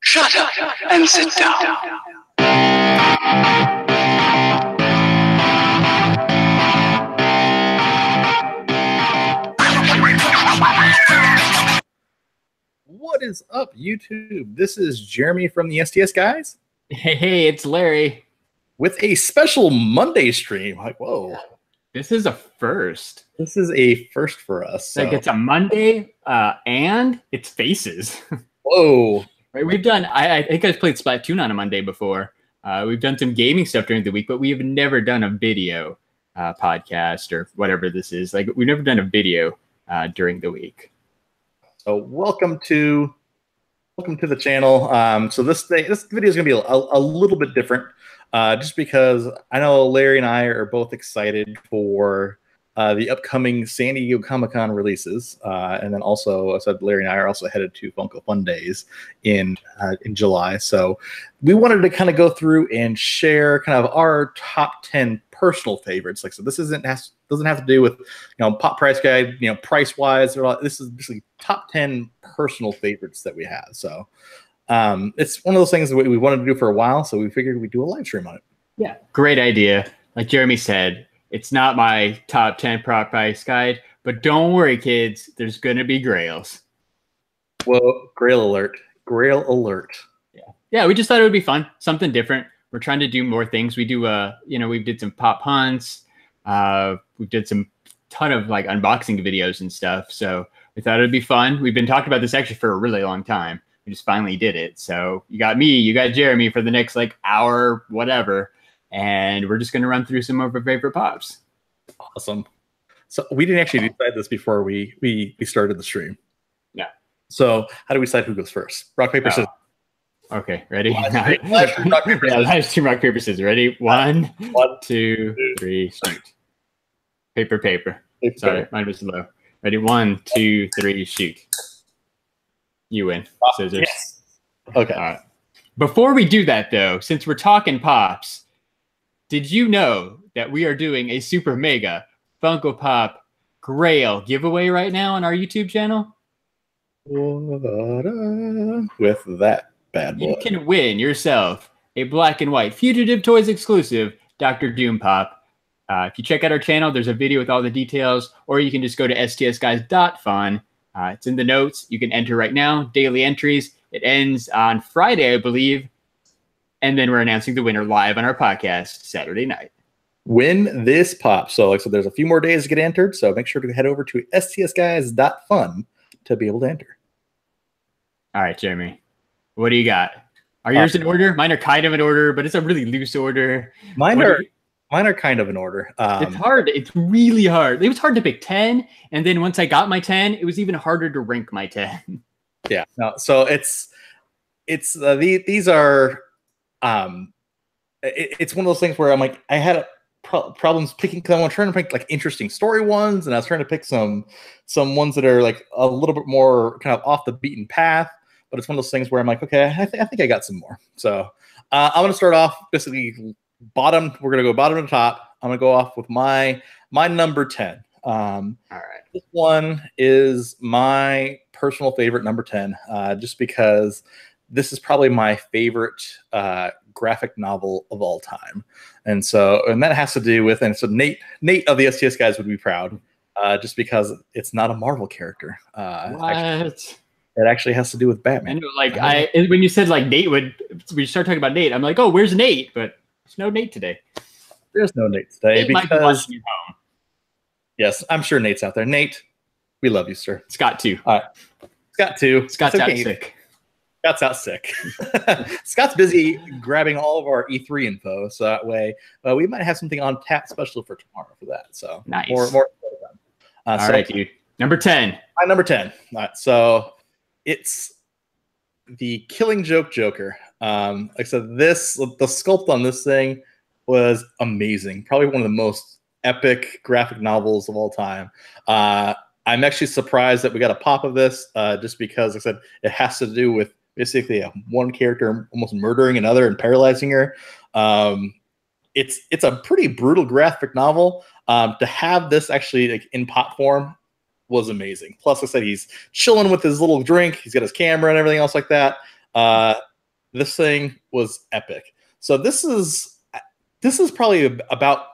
Shut up and sit down. What is up, YouTube? This is Jeremy from the STS Guys Hey, it's Larry. with a special Monday stream. Like, whoa. This is a first. This is a first for us. So. Like, it's a Monday and it's faces. Whoa. Right? We've done, I think I've played Splatoon on a Monday before. We've done some gaming stuff during the week, but we have never done a video podcast or whatever this is. Like, we've never done a video during the week. So welcome to the channel. So this video is going to be a little bit different, just because I know Larry and I are both excited for the upcoming San Diego Comic-Con releases, and then also I said Larry and I are also headed to Funko Fun Days in July. So we wanted to kind of go through and share kind of our top 10 personal favorites. Like, so this doesn't have to do with pop price guide, price wise. This is basically top 10 personal favorites that we have. So it's one of those things that we wanted to do for a while. So we figured we'd do a live stream on it. Yeah, great idea. Like Jeremy said, it's not my top 10 prop price guide, but don't worry, kids. There's going to be Grails. Whoa, Grail alert. Grail alert. Yeah, we just thought it would be fun. Something different. We're trying to do more things. We do, we did some pop hunts. We did some ton of like unboxing videos and stuff. So we thought it'd be fun. We've been talking about this actually for a really long time. We just finally did it. So you got me, you got Jeremy for the next like hour, whatever. And we're just going to run through some of our favorite pops. Awesome. So we didn't actually decide this before we started the stream. Yeah. So how do we decide who goes first? Rock, paper, scissors. Okay, ready? Live stream, rock, paper, scissors. Live stream, rock, paper, scissors. Ready? One, two, three, shoot. Paper. Sorry, mine was low. Ready? 1, 2, 3, shoot. You win. Scissors. Yes. Okay. All right. Before we do that, though, since we're talking pops, did you know that we are doing a super mega Funko Pop Grail giveaway right now on our YouTube channel? With that bad boy. You can win yourself a black and white Fugitive Toys exclusive Dr. Doom Pop. If you check out our channel, there's a video with all the details, or you can just go to stsguys.fun. It's in the notes. You can enter right now. Daily entries. It ends on Friday, I believe. And then we're announcing the winner live on our podcast Saturday night. Win this pop. So there's a few more days to get entered. So make sure to head over to stsguys.fun to be able to enter. All right, Jeremy. What do you got? Are yours in order? Mine are kind of in order, but it's a really loose order. Mine are kind of in order. It's hard. It's really hard. It was hard to pick 10. And then once I got my 10, it was even harder to rank my 10. Yeah. No, so these are it's one of those things where I'm like, I had problems picking, because I was trying to pick like interesting story ones, and I was trying to pick some ones that are like a little bit more kind of off the beaten path. But it's one of those things where I'm like, okay, I think I got some more. So I'm going to start off basically bottom. We're going to go bottom to top. I'm going to go off with my number 10. All right. This one is my personal favorite, number 10, just because this is probably my favorite graphic novel of all time. And that has to do with, and so Nate of the STS Guys would be proud, just because it's not a Marvel character. What? It actually has to do with Batman. When you said like Nate when you start talking about Nate, I'm like, oh, where's Nate? But there's no Nate today. There's no Nate today. Nate might be watching you home. Yes, I'm sure Nate's out there. Nate, we love you, sir. Scott too. All right. Scott too. Scott's out sick. Scott's out sick. Scott's busy grabbing all of our E3 info, so that way we might have something on tap special for tomorrow for that. So nice. More. All right, dude. Number 10. My number 10. All right, so it's the Killing Joke Joker. Like I said, the sculpt on this thing was amazing. Probably one of the most epic graphic novels of all time. I'm actually surprised that we got a pop of this, just because, like I said, it has to do with basically one character almost murdering another and paralyzing her. It's a pretty brutal graphic novel. To have this actually like in pop form was amazing. Plus, like I said, he's chilling with his little drink. He's got his camera and everything else like that. This thing was epic. So this is probably about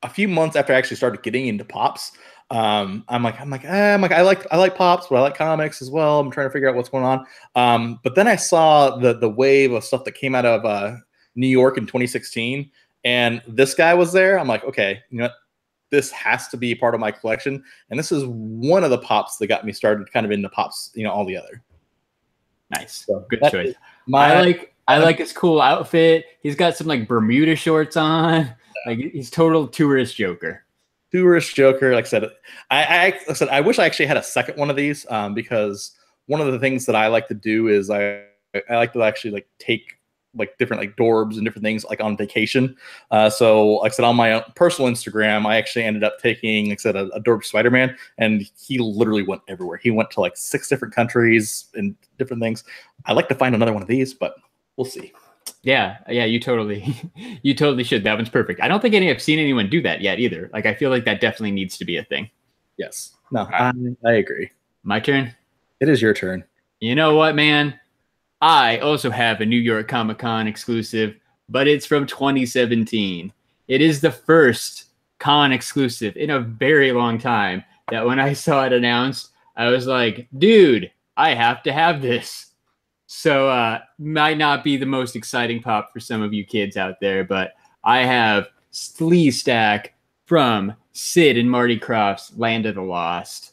a few months after I actually started getting into Pops. I'm like, I like Pops, but I like comics as well. I'm trying to figure out what's going on. But then I saw the wave of stuff that came out of New York in 2016, and this guy was there. I'm like, okay, you know what? This has to be part of my collection. And this is one of the Pops that got me started kind of into Pops, you know, all the other. Nice. So good choice. I like his cool outfit. He's got some like Bermuda shorts on. Like he's total tourist Joker. Tourist Joker. Like I said, I wish I actually had a second one of these because one of the things that I like to do is I like to actually like take like different like Dorbs and different things like on vacation. So like I said, on my own personal Instagram, I actually ended up taking, like I said, a Dorb Spider-Man, and he literally went everywhere. He went to like 6 different countries and different things. I'd like to find another one of these, but we'll see. Yeah, you totally should. That one's perfect. I don't think I've seen anyone do that yet either. Like I feel like that definitely needs to be a thing. Yes. No, right. I agree. My turn? It is your turn. You know what, man? I also have a New York Comic Con exclusive, but it's from 2017. It is the first con exclusive in a very long time that when I saw it announced, I was like, dude, I have to have this. So might not be the most exciting pop for some of you kids out there, but I have Sleestack from Sid and Marty Krofft's Land of the Lost.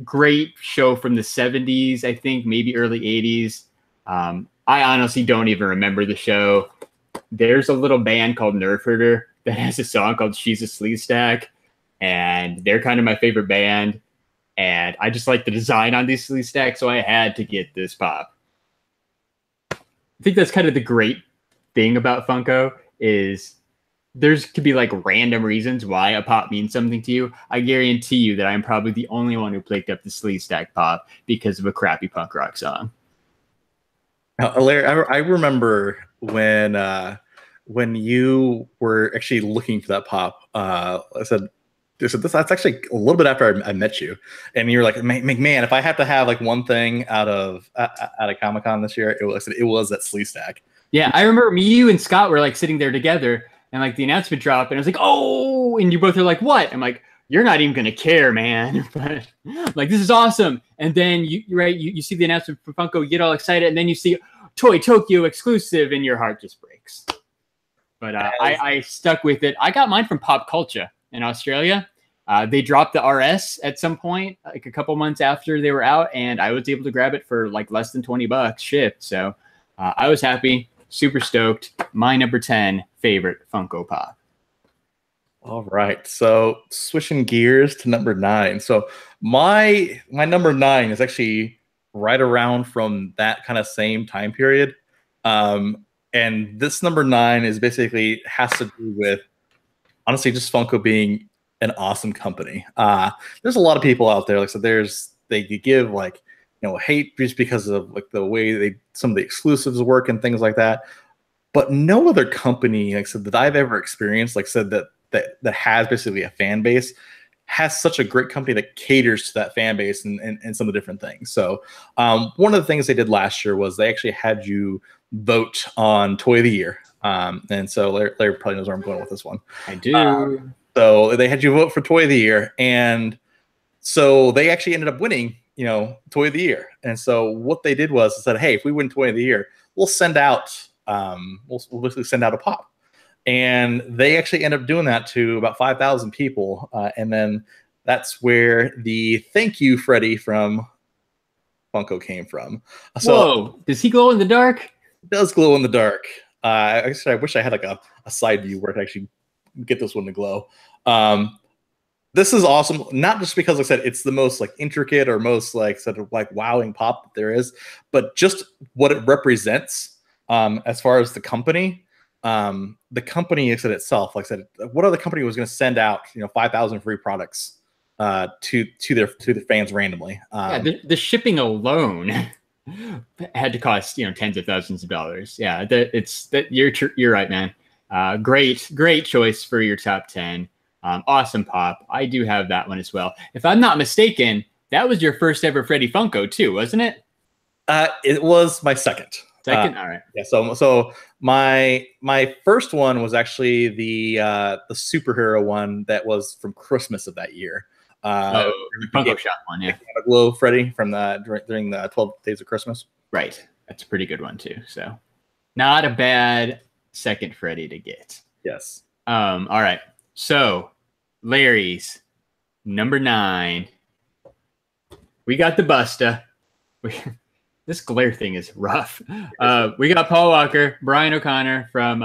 Great show from the 70s, I think, maybe early 80s. I honestly don't even remember the show. There's a little band called Nerf Herder that has a song called She's a Sleestack, and they're kind of my favorite band. And I just like the design on these Sleestacks, so I had to get this pop. I think that's kind of the great thing about Funko is there's could be like random reasons why a pop means something to you. I guarantee you that I'm probably the only one who picked up the Sleestack pop because of a crappy punk rock song. Larry, I remember when you were actually looking for that pop. I said that's actually a little bit after I met you, and you were like, man, if I have to have like one thing out of Comic-Con this year, it was that Sleestack. Yeah, I remember me, you, and Scott were like sitting there together. And like the announcement dropped, and I was like, "Oh!" And you both are like, "What?" I'm like, "You're not even gonna care, man." But like, this is awesome. And then you see the announcement for Funko, you get all excited, and then you see Toy Tokyo exclusive, and your heart just breaks. But I stuck with it. I got mine from Pop Culture in Australia. They dropped the RS at some point, like a couple months after they were out, and I was able to grab it for like less than $20 shipped. So I was happy. Super stoked. My number 10 favorite Funko Pop. All right. So switching gears to number 9. So my number 9 is actually right around from that kind of same time period. And this number 9 is basically has to do with, honestly, just Funko being an awesome company. There's a lot of people out there. Like so they give like, hate just because of like the way some of the exclusives work and things like that. But no other company, like I said, that I've ever experienced, like I said, that has basically a fan base, has such a great company that caters to that fan base and some of the different things. So one of the things they did last year was they actually had you vote on Toy of the Year. And so Larry probably knows where I'm going with this one. I do. So they had you vote for Toy of the Year, and so they actually ended up winning, Toy of the Year. And so what they did was they said, hey, if we win Toy of the Year, we'll send out we'll basically send out a pop. And they actually end up doing that to about 5,000 people. And then that's where the thank you, Freddy from Funko came from. So, whoa, does he glow in the dark? It does glow in the dark. I wish I had like a side view where I could actually get this one to glow. This is awesome, not just because, like I said, it's the most like intricate or most like sort of like wowing pop that there is, but just what it represents as far as the company. The company itself, like I said, what other company was going to send out 5,000 free products to their fans randomly? The shipping alone had to cost tens of thousands of dollars. Yeah, you're right, man. Great choice for your top 10. Awesome pop. I do have that one as well. If I'm not mistaken, that was your first ever Freddy Funko too, wasn't it? It was my second. Second, all right. Yeah. So my first one was actually the superhero one that was from Christmas of that year. The Funko Shop one, yeah. Glow Freddy from during the 12 Days of Christmas. Right. That's a pretty good one too. So not a bad second Freddy to get. Yes. All right. So Larry's number 9. We got the Busta. This glare thing is rough. We got Paul Walker, Brian O'Connor from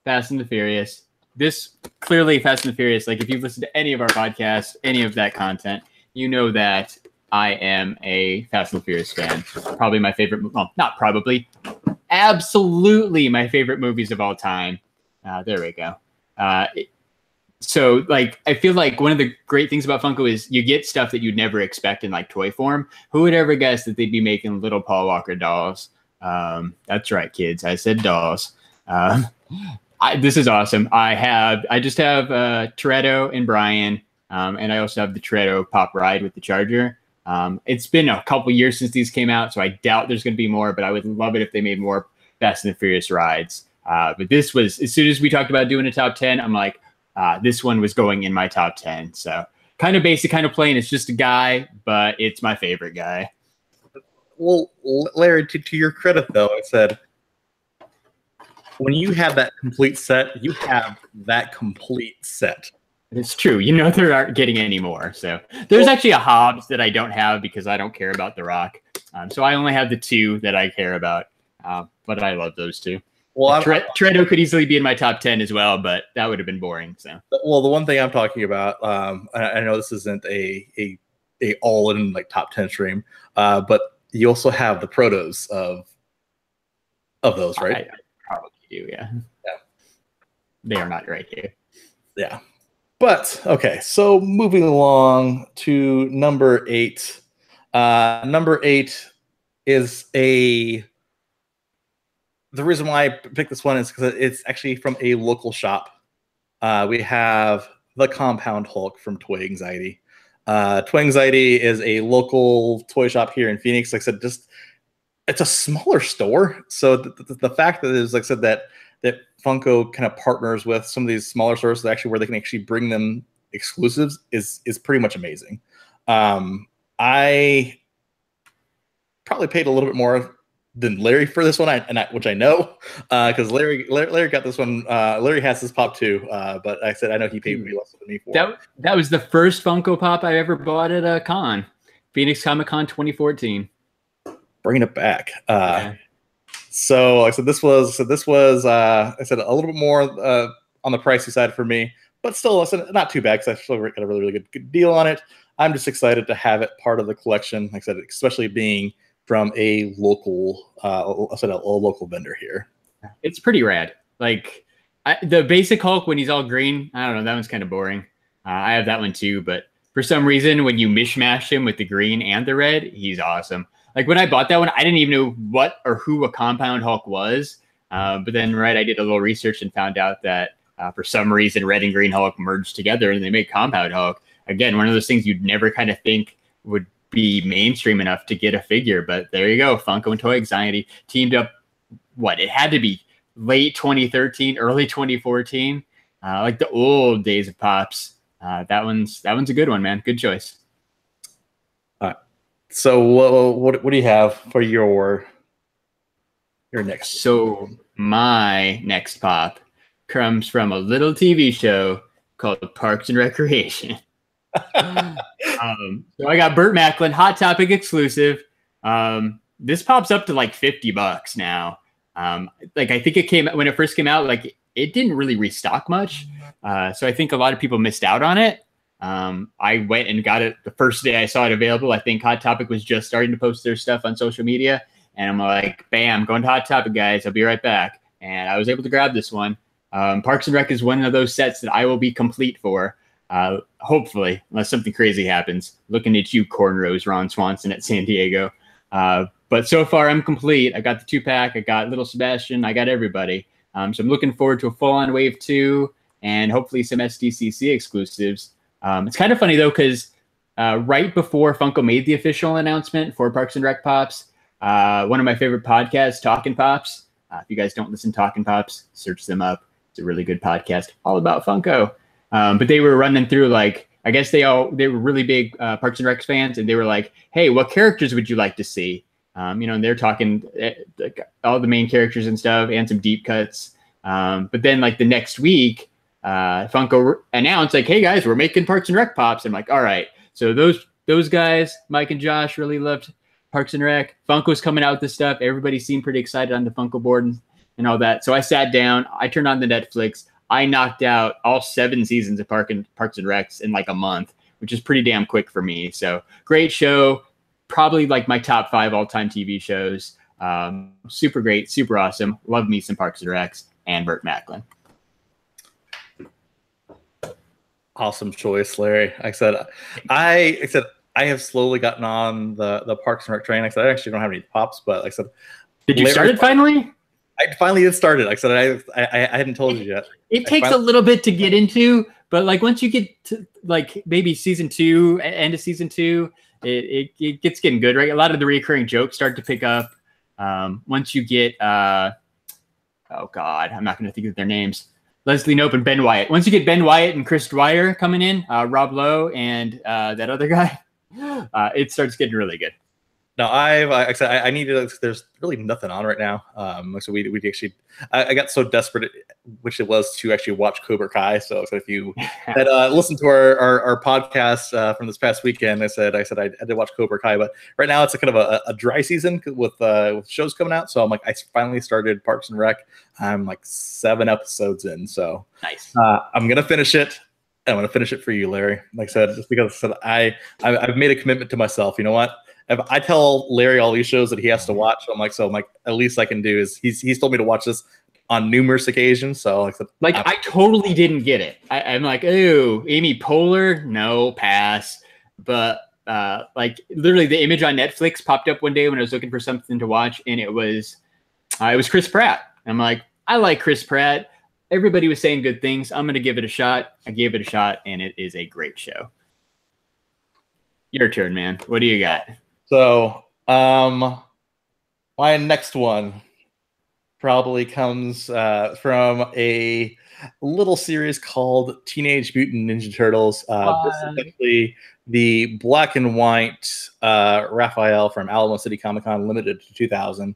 Fast and the Furious. This clearly Fast and the Furious. Like if you've listened to any of our podcasts, any of that content, you know that I am a Fast and the Furious fan. Probably my favorite. Well, not probably. Absolutely my favorite movies of all time. There we go. So like I feel like one of the great things about Funko is you get stuff that you'd never expect in like toy form. Who would ever guess that they'd be making little Paul Walker dolls? That's right, kids. I said dolls. This is awesome. I just have Toretto and Brian, and I also have the Toretto Pop Ride with the Charger. It's been a couple years since these came out, so I doubt there's going to be more, but I would love it if they made more Fast and the Furious rides. But this was, as soon as we talked about doing a top 10, I'm like, this one was going in my top 10. So kind of basic, kind of plain. It's just a guy, but it's my favorite guy. Well, Larry, to your credit, though, I said, when you have that complete set, you have that complete set. It's true. You know, there aren't getting any more. So there's actually a Hobbs that I don't have because I don't care about The Rock. So I only have the 2 that I care about. But I love those 2. Well, Toretto could easily be in my top 10 as well, but that would have been boring. So, well, the one thing I'm talking about, I know this isn't a all-in like top 10 stream, but you also have the protos of those, right? I probably do, yeah. They are not right here. Yeah. But okay, so moving along to number 8. Number 8 is the reason why I picked this one is because it's actually from a local shop. We have the Compound Hulk from Toy Anxiety. Toy Anxiety is a local toy shop here in Phoenix. Like I said, it's a smaller store. So the fact that it's like I said that Funko kind of partners with some of these smaller stores that actually where they can actually bring them exclusives is pretty much amazing. I probably paid a little bit more than Larry for this one, which I know, because Larry got this one. Larry has this pop too, but I said I know he paid way less than me for it. That was the first Funko Pop I ever bought at a con, Phoenix Comic Con 2014. Bringing it back. So I said this was I said a little bit more on the pricey side for me, but still I said not too bad because I still got a really good deal on it. I'm just excited to have it part of the collection. Like I said, especially being from a local, a local vendor here. It's pretty rad. Like the basic Hulk when he's all green, I don't know, that one's kind of boring. I have that one too, but for some reason, when you mishmash him with the green and the red, he's awesome. Like when I bought that one, I didn't even know what or who a Compound Hulk was. But then, I did a little research and found out that for some reason, red and green Hulk merged together and they made Compound Hulk. Again, one of those things you'd never kind of think would be mainstream enough to get a figure, but there you go. Funko and Toy Anxiety teamed up. What it had to be late 2013, early 2014, like the old days of Pops. That one's a good one, man. Good choice. So what do you have for your next? So my next pop comes from a little TV show called Parks and Recreation. So I got Burt Macklin, Hot Topic exclusive. This pops up to like $50 now. Like I think it came when it first came out, like it didn't really restock much. So I think a lot of people missed out on it. I went and got it the first day I saw it available. I think Hot Topic was just starting to post their stuff on social media. And I'm like, bam, going to Hot Topic, guys. I'll be right back. And I was able to grab this one. Parks and Rec is one of those sets that I will be complete for. Hopefully, unless something crazy happens. Looking at you, Cornrows, Ron Swanson at San Diego. But so far, I'm complete. I got the 2-pack. I got Little Sebastian. I got everybody. So I'm looking forward to a full-on Wave 2 and hopefully some SDCC exclusives. It's kind of funny, though, because right before Funko made the official announcement for Parks and Rec Pops, One of my favorite podcasts, Talking Pops. If you guys don't listen to Talking Pops, search them up. It's a really good podcast all about Funko. But they were running through, like, I guess they were really big Parks and Rec fans, and they were like, hey, what characters would you like to see? And they're talking like all the main characters and stuff, and some deep cuts. But then, like, the next week, Funko announced, like, hey guys, we're making Parks and Rec Pops. I'm like, all right. So those guys, Mike and Josh, really loved Parks and Rec. Funko's coming out with this stuff. Everybody seemed pretty excited on the Funko board and all that. So I sat down, I turned on the Netflix. I knocked out all 7 seasons of Parks and Recs in like a month, which is pretty damn quick for me. So great show. Probably like my top 5 all-time TV shows. Super great, super awesome. Love me some Parks and Recs and Burt Macklin. Awesome choice, Larry. I said I have slowly gotten on the Parks and Rec train. I said I actually don't have any pops, but like I said, did you start it finally? I finally did start it. Like I said, I hadn't told you yet. It takes a little bit to get into, but like once you get to like maybe season 2, end of season 2, it gets getting good, right? A lot of the recurring jokes start to pick up. Once you get oh God, I'm not going to think of their names. Leslie Knope and Ben Wyatt. Once you get Ben Wyatt and Chris Dwyer coming in, Rob Lowe and that other guy, it starts getting really good. No, I needed. There's really nothing on right now. So we actually, I got so desperate, which it was to actually watch Cobra Kai. So if you had listened to our podcast from this past weekend, I said I did watch Cobra Kai, but right now it's a kind of a dry season with shows coming out. So I'm like, I finally started Parks and Rec. I'm like 7 episodes in. So nice. I'm gonna finish it. I'm gonna finish it for you, Larry. Like I said, just because I've made a commitment to myself. You know what? If I tell Larry all these shows that he has to watch, I'm like, at least I can do is he's told me to watch this on numerous occasions. So I totally didn't get it. I'm like, oh, Amy Poehler, no, pass. But like literally the image on Netflix popped up one day when I was looking for something to watch, and it was Chris Pratt. I'm like, I like Chris Pratt. Everybody was saying good things. I'm gonna give it a shot. I gave it a shot, and it is a great show. Your turn, man. What do you got? So, my next one probably comes from a little series called Teenage Mutant Ninja Turtles. This is actually the black and white Raphael from Alamo City Comic Con, limited to 2000.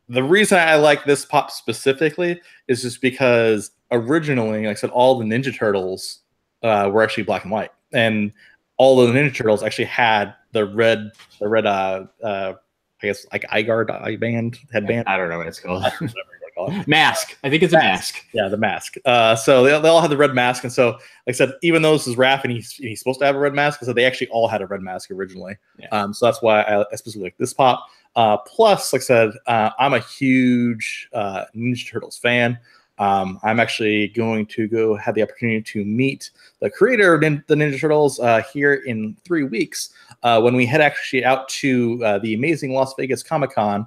The reason I like this pop specifically is just because originally, like I said, all the Ninja Turtles were actually black and white, and all of the Ninja Turtles actually had the red I guess like headband. I don't know what it's called. Mask. I think it's a mask. Yeah, the mask. So they all had the red mask, and so like I said, even though this is Raph and he's supposed to have a red mask, so they actually all had a red mask originally. Yeah. So that's why I specifically like this pop. Plus, like I said, I'm a huge Ninja Turtles fan. I'm actually going to go have the opportunity to meet the creator of the Ninja Turtles here in 3 weeks when we head actually out to the amazing Las Vegas Comic Con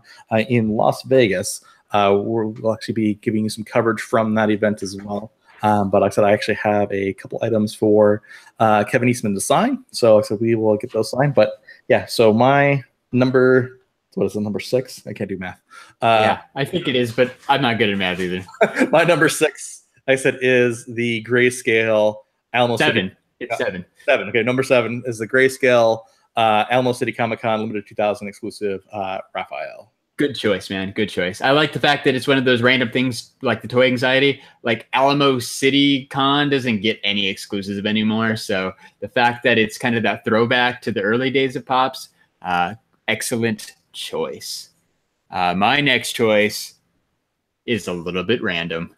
in Las Vegas. We'll actually be giving you some coverage from that event as well. But like I said, I actually have a couple items for Kevin Eastman to sign. So like I said, we will get those signed. But yeah, so my number... What is it, number 6? I can't do math. Yeah, I think it is, but I'm not good at math either. My number 6, I said, is the Grayscale Alamo 7. City. It's 7. 7. Okay, number 7 is the Grayscale Alamo City Comic Con limited 2000 exclusive Raphael. Good choice, man. Good choice. I like the fact that it's one of those random things like the toy anxiety. Like Alamo City Con doesn't get any exclusives anymore. So the fact that it's kind of that throwback to the early days of Pops, excellent choice. My next choice is a little bit random,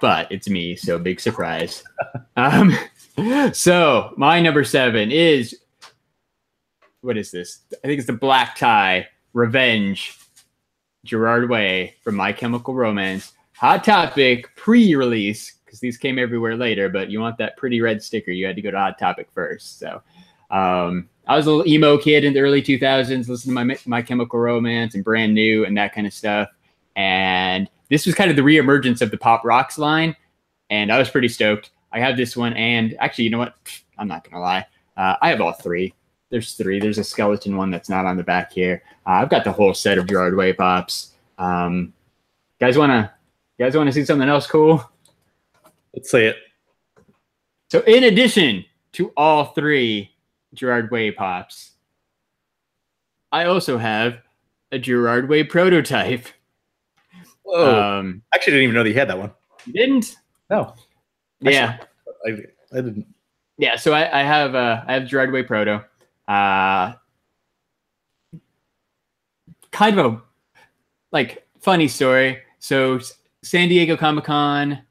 but it's me, so big surprise. So my number 7 is, what is this? I think it's the Black Tie Revenge Gerard Way from My Chemical Romance. Hot Topic pre-release, because these came everywhere later, but you want that pretty red sticker, you had to go to Hot Topic first. So I was a little emo kid in the early 2000s, listening to My Chemical Romance and Brand New and that kind of stuff. And this was kind of the reemergence of the Pop Rocks line, and I was pretty stoked. I have this one, and actually, you know what? I'm not going to lie. I have all 3. there's 3. There's a skeleton one that's not on the back here. I've got the whole set of Gerard Way Pops. Guys wanna see something else cool? Let's say it. So in addition to all 3 Gerard Way Pops, I also have a Gerard Way prototype. Whoa! I actually didn't even know that you had that one. You didn't? No. Yeah. Actually, I didn't. Yeah. So I have Gerard Way Proto. Kind of a funny story. So San Diego Comic-Con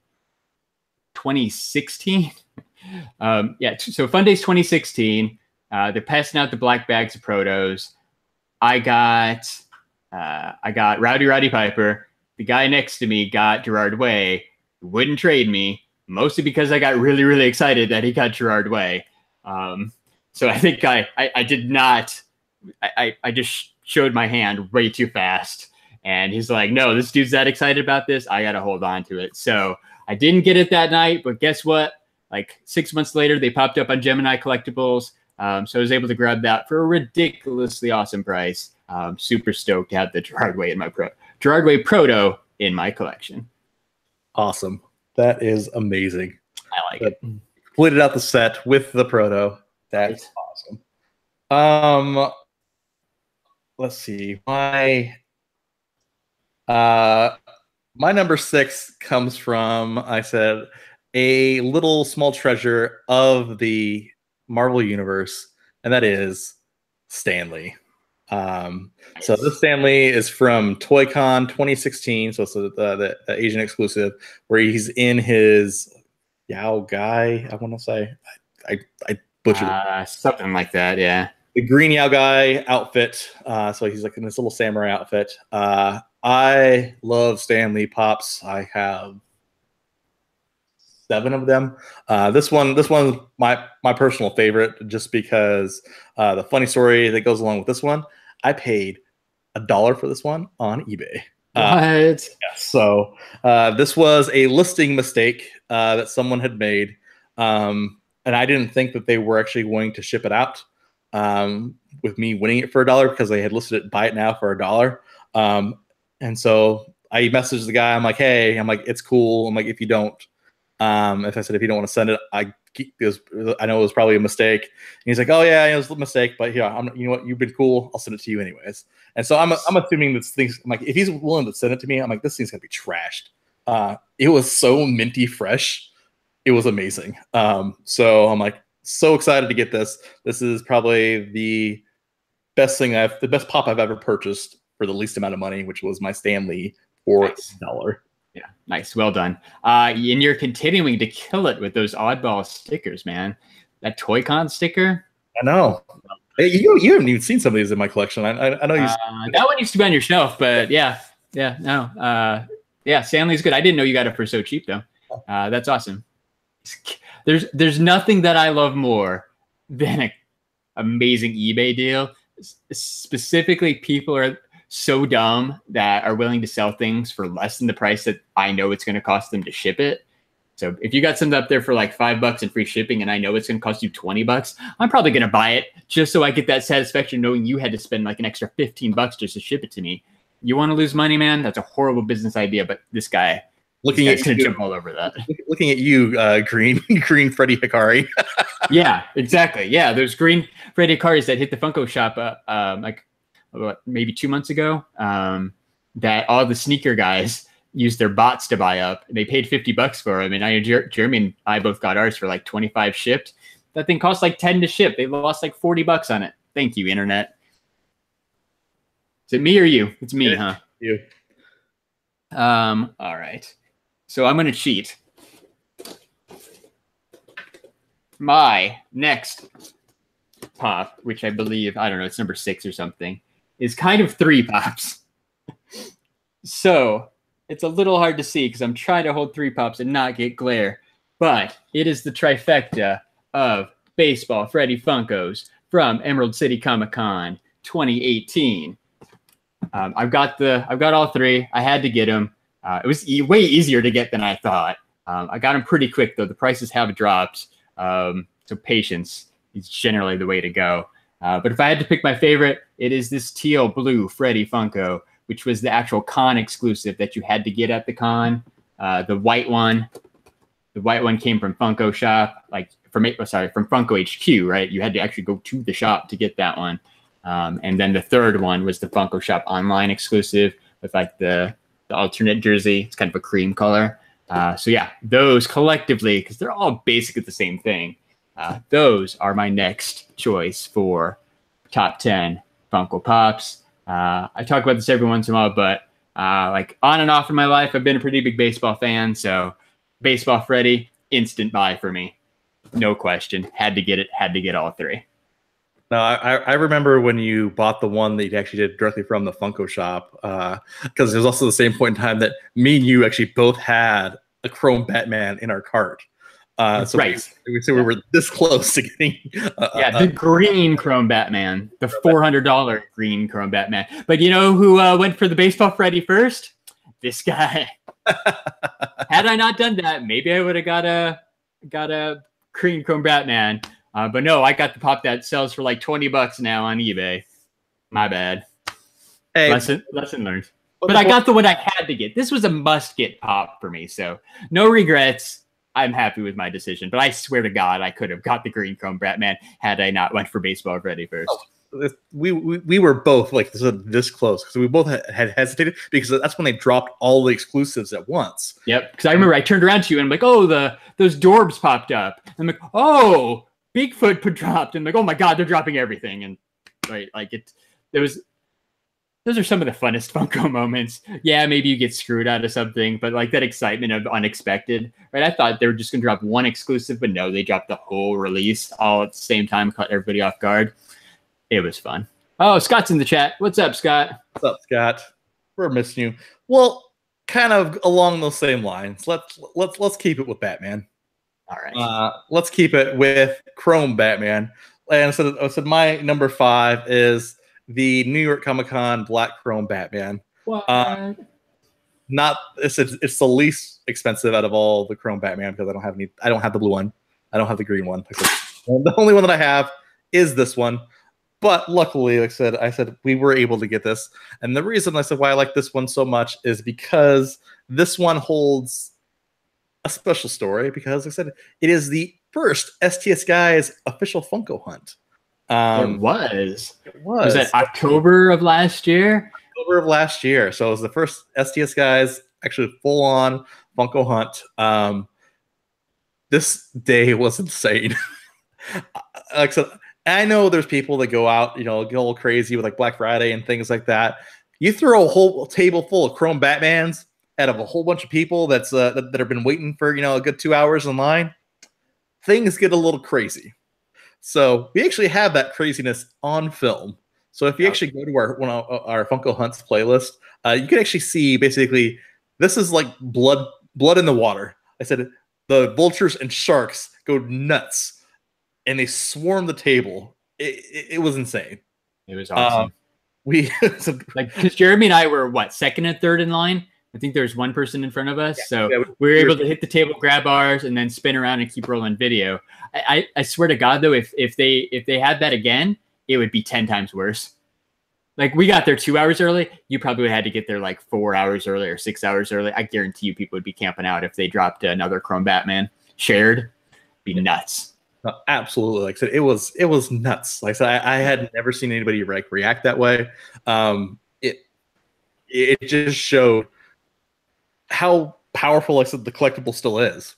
2016. So Fun Days 2016. They're passing out the black bags of protos. I got Rowdy Piper. The guy next to me got Gerard Way. Wouldn't trade me, mostly because I got really, really excited that he got Gerard Way. So I think I did not. I just showed my hand way too fast. And he's like, no, this dude's that excited about this. I got to hold on to it. So I didn't get it that night, but guess what? Like 6 months later, they popped up on Gemini Collectibles. So I was able to grab that for a ridiculously awesome price. Super stoked to have the Gerard Way Gerard Way Proto in my collection. Awesome. That is amazing. I like it. Completed out the set with the Proto. That's awesome. Let's see. My number 6 comes from, I said, a little small treasure of the Marvel Universe, and that is Stan Lee. So this Stan Lee is from ToyCon 2016, so it's the Asian exclusive, where he's in his Yao Guy, I want to say. I butchered it. Something like that, yeah. The green Yao Guy outfit. So he's like in this little samurai outfit. I love Stan Lee Pops. I have 7 of them. This one's my personal favorite, just because the funny story that goes along with this one. I paid $1 for this one on eBay. What? So this was a listing mistake that someone had made, and I didn't think that they were actually going to ship it out with me winning it for $1, because they had listed it buy it now for $1. And so I messaged the guy. I'm like, hey, it's cool. I'm like, if you don't, if you don't want to send it, I know it was probably a mistake. And he's like, oh yeah, it was a mistake, but yeah, you know what, you've been cool. I'll send it to you anyways. And so I'm assuming this thing's, I'm like, if he's willing to send it to me, I'm like, this thing's gonna be trashed. It was so minty fresh. It was amazing. So I'm like, so excited to get this. This is probably the best pop I've ever purchased for the least amount of money, which was my Stan Lee for $1. Yeah, nice. Well done. And you're continuing to kill it with those oddball stickers, man. That ToyCon sticker. I know. Hey, you haven't even seen some of these in my collection. I know you. That one used to be on your shelf, but yeah, no. Stan Lee's good. I didn't know you got it for so cheap though. That's awesome. There's nothing that I love more than an amazing eBay deal. Specifically, people are so dumb that are willing to sell things for less than the price that I know it's going to cost them to ship it. So if you got something up there for like $5 and free shipping, and I know it's going to cost you $20, I'm probably going to buy it just so I get that satisfaction knowing you had to spend like an extra $15 just to ship it to me. You want to lose money, man? That's a horrible business idea. But this guy's going to jump all over that. Looking at you, green Freddy Hikari. Yeah, exactly. Yeah, those green Freddy Hikaris that hit the Funko shop maybe 2 months ago, that all the sneaker guys used their bots to buy up. They paid $50 for them. And I know Jeremy and I both got ours for like 25 shipped. That thing cost like 10 to ship. They lost like $40 on it. Thank you, internet. Is it me or you? It's me, huh? You. All right. So I'm going to cheat. My next pop, which I believe, I don't know, it's number 6 or something, is kind of 3 pops. So it's a little hard to see because I'm trying to hold 3 pops and not get glare. But it is the trifecta of Baseball Freddy Funkos from Emerald City Comic Con 2018. I've got all 3. I had to get them. It was way easier to get than I thought. I got them pretty quick though. The prices have dropped. So patience is generally the way to go. But if I had to pick my favorite, it is this teal blue Freddy Funko, which was the actual con exclusive that you had to get at the con. The white one came from Funko Shop, like from Funko HQ, right? You had to actually go to the shop to get that one. And then the third one was the Funko Shop online exclusive with like the alternate jersey. It's kind of a cream color. So yeah, those collectively, because they're all basically the same thing. Those are my next choice for top 10 Funko Pops. I talk about this every once in a while, but like on and off in my life, I've been a pretty big baseball fan. So Baseball Freddy, instant buy for me. No question. Had to get it. Had to get all three. No, I remember when you bought the one that you actually did directly from the Funko Shop, because it was also the same point in time that me and you actually both had a Chrome Batman in our cart. So right. we were this close to getting the green Chrome Batman, the $400 green Chrome Batman. But you know who went for the Baseball Freddy first? This guy. Had I not done that, maybe I would have got a green Chrome Batman. But no, I got the pop that sells for like $20 now on eBay. My bad. Hey, lesson learned. But I got the one I had to get. This was a must-get pop for me, so no regrets. I'm happy with my decision. But I swear to God, I could have got the green Chrome Batman had I not went for Baseball Freddy first. We were both like this close because we both had hesitated because that's when they dropped all the exclusives at once. Yep, because I remember I turned around to you and I'm like, oh, those Dorbs popped up. I'm like, oh, Bigfoot dropped. And I'm like, oh my God, they're dropping everything. And right, like those are some of the funnest Funko moments. Yeah, maybe you get screwed out of something, but like that excitement of unexpected, right? I thought they were just gonna drop one exclusive, but no, they dropped the whole release all at the same time, caught everybody off guard. It was fun. Oh, Scott's in the chat. What's up, Scott? What's up, Scott? We're missing you. Well, kind of along those same lines. Let's keep it with Batman. All right. Let's keep it with Chrome Batman. And so I said my number 5 is the New York Comic Con Black Chrome Batman. What? It's the least expensive out of all the Chrome Batman because I don't have the blue one. I don't have the green one. The only one that I have is this one. But luckily, like I said we were able to get this. And the reason I said why I like this one so much is because this one holds a special story because, like I said, it is the first STS Guys official Funko hunt. It was. Was that October of last year? October of last year. So it was the first STS Guys actually full-on Funko hunt. This day was insane. Like I said, I know there's people that go out, get all crazy with like Black Friday and things like that. You throw a whole table full of Chrome Batmans out of a whole bunch of people that have been waiting for a good 2 hours in line. Things get a little crazy. So we actually have that craziness on film. So if you actually go to our Funko Hunts playlist, you can actually see basically this is like blood in the water. I said the vultures and sharks go nuts, and they swarm the table. It was insane. It was awesome. Because Jeremy and I were second and third in line. I think there's one person in front of us, so we were able to hit the table, grab ours, and then spin around and keep rolling video. I swear to God, though, if they had that again, it would be 10 times worse. Like we got there 2 hours early, you probably would have had to get there like 4 hours early or 6 hours early. I guarantee you, people would be camping out if they dropped another Chrome Batman shared. Be nuts. Absolutely, like I said, it was nuts. Like I said, I had never seen anybody react that way. It just showed how powerful, like I said, the collectible still is.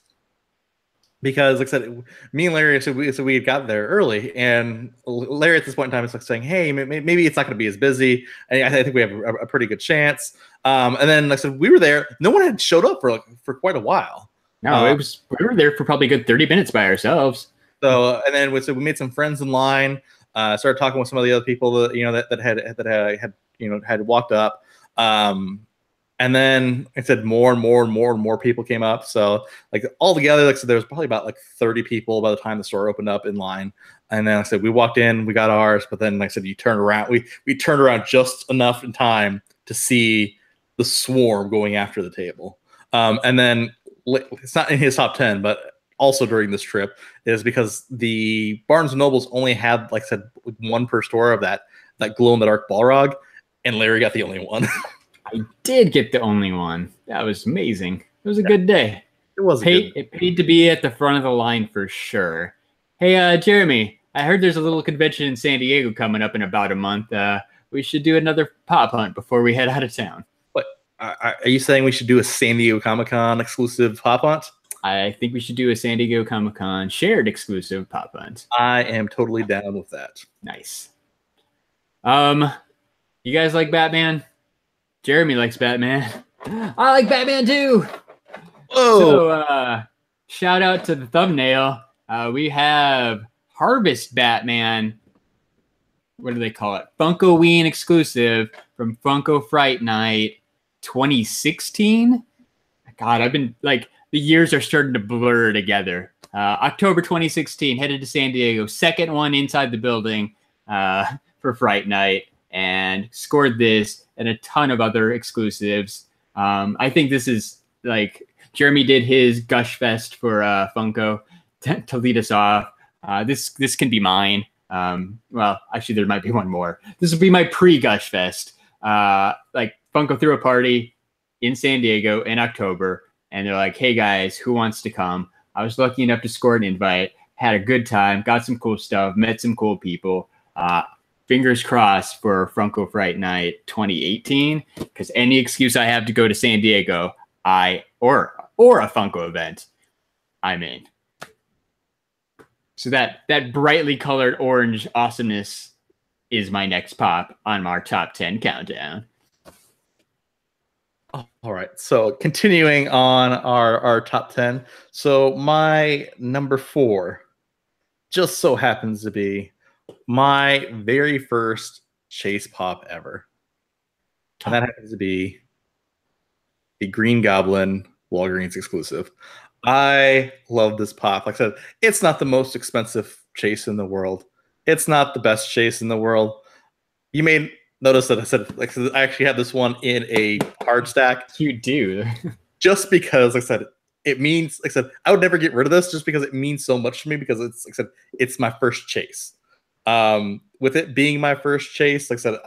Because, like I said, me and Larry, we had got there early, and Larry at this point in time is like saying, "Hey, maybe it's not going to be as busy, and I think we have a pretty good chance." And then, like I said, we were there. No one had showed up for quite a while. No, we were there for probably a good 30 minutes by ourselves. So, and then we made some friends in line. Started talking with some of the other people that had walked up. And then it said more and more people came up. So like all together, like I said, there was probably about like 30 people by the time the store opened up in line. And then like I said, we walked in, we got ours, but then like I said, you turn around, we turned around just enough in time to see the swarm going after the table. And then it's not in his top 10, but also during this trip is because the Barnes and Nobles only had, like I said, one per store of that glow in the dark Balrog, and Larry got the only one. I did get the only one. That was amazing. It was a good day. It was It paid to be at the front of the line for sure. Hey, Jeremy, I heard there's a little convention in San Diego coming up in about a month. We should do another pop hunt before we head out of town. What are you saying? We should do a San Diego Comic-Con exclusive pop hunt? I think we should do a San Diego Comic-Con shared exclusive pop hunt. I am totally down with that. Nice. You guys like Batman? Jeremy likes Batman. I like Batman too. Whoa. So, shout out to the thumbnail. We have Harvest Batman. What do they call it? Funkoween exclusive from Funko Fright Night 2016. God, I've been like, the years are starting to blur together. October 2016, headed to San Diego. Second one inside the building for Fright Night, and scored this and a ton of other exclusives. I think this is like, Jeremy did his Gush Fest for Funko to lead us off. This can be mine. Well, actually, there might be one more. This will be my pre-Gush Fest. Like, Funko threw a party in San Diego in October, and they're like, hey guys, who wants to come? I was lucky enough to score an invite, had a good time, got some cool stuff, met some cool people. Fingers crossed for Funko Fright Night 2018, because any excuse I have to go to San Diego, or a Funko event, I'm in. So that brightly colored orange awesomeness is my next pop on our top 10 countdown. All right. So continuing on our top 10. So my number 4 just so happens to be my very first Chase pop ever. And that happens to be the Green Goblin Walgreens exclusive. I love this pop. Like I said, it's not the most expensive Chase in the world. It's not the best Chase in the world. You may notice that I said, like, I actually have this one in a hard stack. You do. Just because, like I said, it means, like I said, I would never get rid of this just because it means so much to me, because it's, like I said, it's my first Chase. With it being my first Chase, like I said,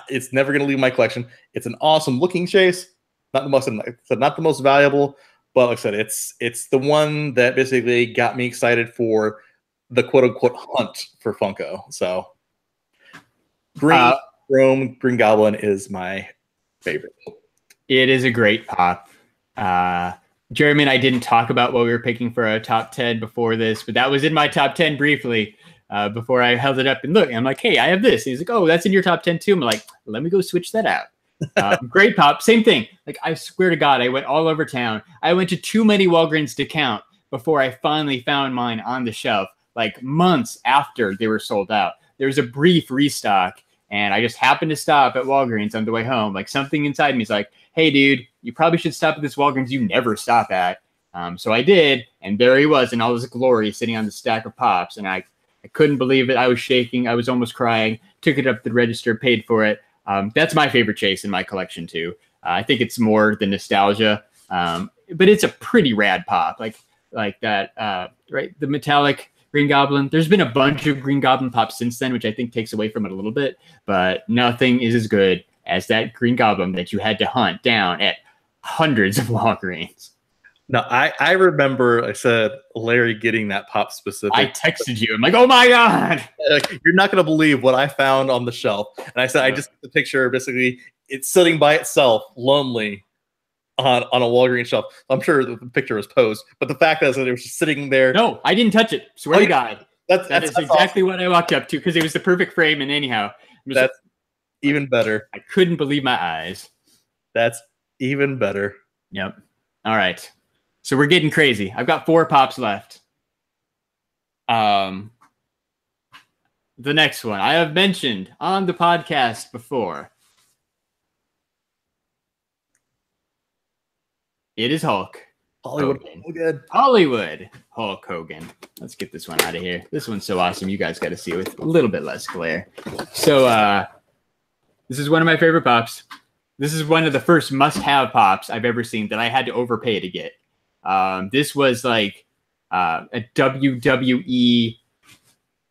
it's never going to leave my collection. It's an awesome looking Chase. Not the most valuable, but like I said, it's the one that basically got me excited for the quote unquote hunt for Funko. So Green Goblin is my favorite. It is a great pop. Jeremy and I didn't talk about what we were picking for a top 10 before this, but that was in my top 10 briefly before I held it up and look. I'm like, hey, I have this. And he's like, oh, that's in your top 10 too. I'm like, let me go switch that out. Great pop. Same thing. Like, I swear to God, I went all over town. I went to too many Walgreens to count before I finally found mine on the shelf, like months after they were sold out. There was a brief restock, and I just happened to stop at Walgreens on the way home. Like, something inside me is like, hey, dude, you probably should stop at this Walgreens you never stop at. So I did, and there he was in all his glory sitting on the stack of pops, and I couldn't believe it. I was shaking. I was almost crying. Took it up the register, paid for it. That's my favorite Chase in my collection too. I think it's more the nostalgia, but it's a pretty rad pop, like that, right? The metallic Green Goblin. There's been a bunch of Green Goblin pops since then, which I think takes away from it a little bit, but nothing is as good as that Green Goblin that you had to hunt down at hundreds of Walgreens. No, I remember I said Larry getting that pop specific. I texted you. I'm like, oh my God. You're not going to believe what I found on the shelf. And I said, I just took the picture, basically, it's sitting by itself, lonely, on a Walgreens shelf. I'm sure the picture was posed, but the fact is that it was just sitting there. No, I didn't touch it. Swear to God. That's exactly awesome. What I walked up to, because it was the perfect frame. And anyhow, that's even better. I couldn't believe my eyes. That's even better. Yep. All right. So we're getting crazy. I've got 4 pops left. The next one I have mentioned on the podcast before. It is Hulk. Hollywood Hogan. Hollywood Hulk Hogan. Let's get this one out of here. This one's so awesome. You guys got to see it with a little bit less glare. So this is one of my favorite pops. This is one of the first must-have pops I've ever seen that I had to overpay to get. This was like a WWE.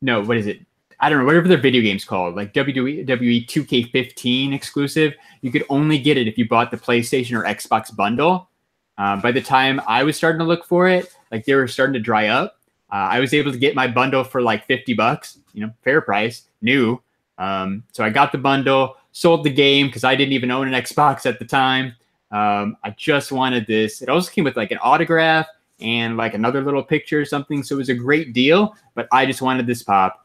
No, what is it? I don't know, whatever their video game's called, like WWE 2K15 exclusive. You could only get it if you bought the PlayStation or Xbox bundle. By the time I was starting to look for it, like they were starting to dry up. I was able to get my bundle for like $50, fair price, new. So I got the bundle, sold the game because I didn't even own an Xbox at the time. I just wanted this. It also came with like an autograph and like another little picture or something. So it was a great deal, but I just wanted this pop.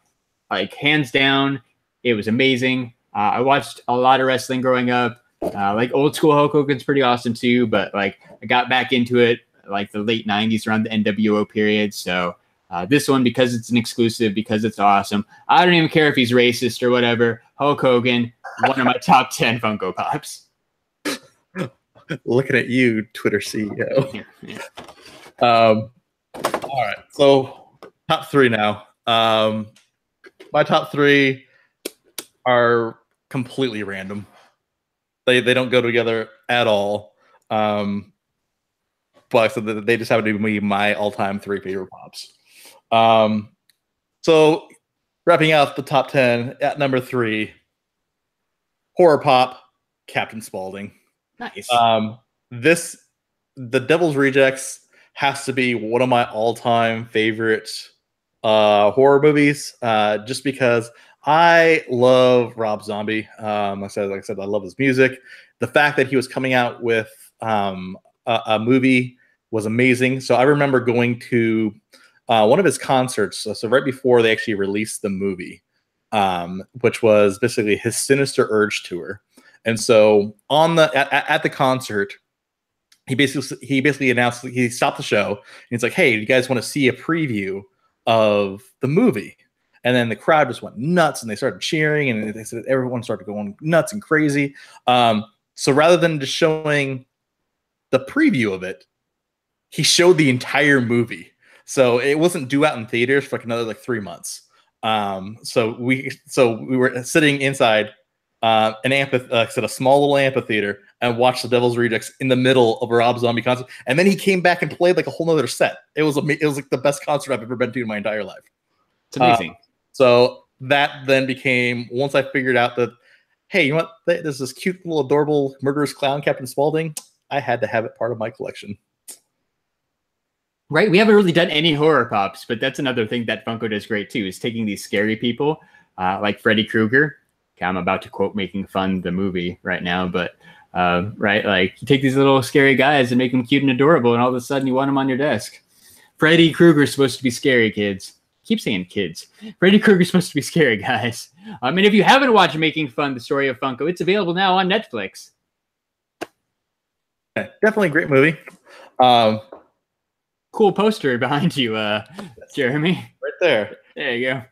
Like hands down, it was amazing. I watched a lot of wrestling growing up. Like old school Hulk Hogan's pretty awesome too, but like I got back into it like the late 90s around the NWO period. So this one, because it's an exclusive, because it's awesome. I don't even care if he's racist or whatever. Hulk Hogan, one of my top 10 Funko Pops. Looking at you, Twitter CEO. Yeah. All right, so top 3 now. My top 3 are completely random. They don't go together at all. But so they just happen to be my all-time 3 favorite pops. So wrapping out the top 10 at number 3, horror pop, Captain Spaulding. Nice. The Devil's Rejects has to be one of my all-time favorite horror movies, just because I love Rob Zombie. Like I said, I love his music. The fact that he was coming out with a movie was amazing. So I remember going to one of his concerts. So right before they actually released the movie, which was basically his Sinister Urge tour. And so at the concert, he basically announced, he stopped the show and he's like, "Hey, do you guys want to see a preview of the movie?" And then the crowd just went nuts and they started cheering and they said everyone started going nuts and crazy. So rather than just showing the preview of it, he showed the entire movie. So it wasn't due out in theaters for like another 3 months. So we were sitting inside a small little amphitheater and watched the Devil's Rejects in the middle of a Rob Zombie concert. And then he came back and played like a whole nother set. It was like the best concert I've ever been to in my entire life. It's amazing. So that then became, once I figured out that, hey, you know what? There's this cute little adorable murderous clown, Captain Spaulding. I had to have it part of my collection. Right. We haven't really done any horror pops, but that's another thing that Funko does great too, is taking these scary people like Freddy Krueger. Okay, I'm about to quote Making Fun the movie right now, but right, like you take these little scary guys and make them cute and adorable, and all of a sudden you want them on your desk. Freddy Krueger's supposed to be scary, kids. Keep saying kids. Freddy Krueger's supposed to be scary, guys. And if you haven't watched Making Fun, the story of Funko, it's available now on Netflix. Yeah, definitely a great movie. Cool poster behind you, Jeremy. Right there. There you go.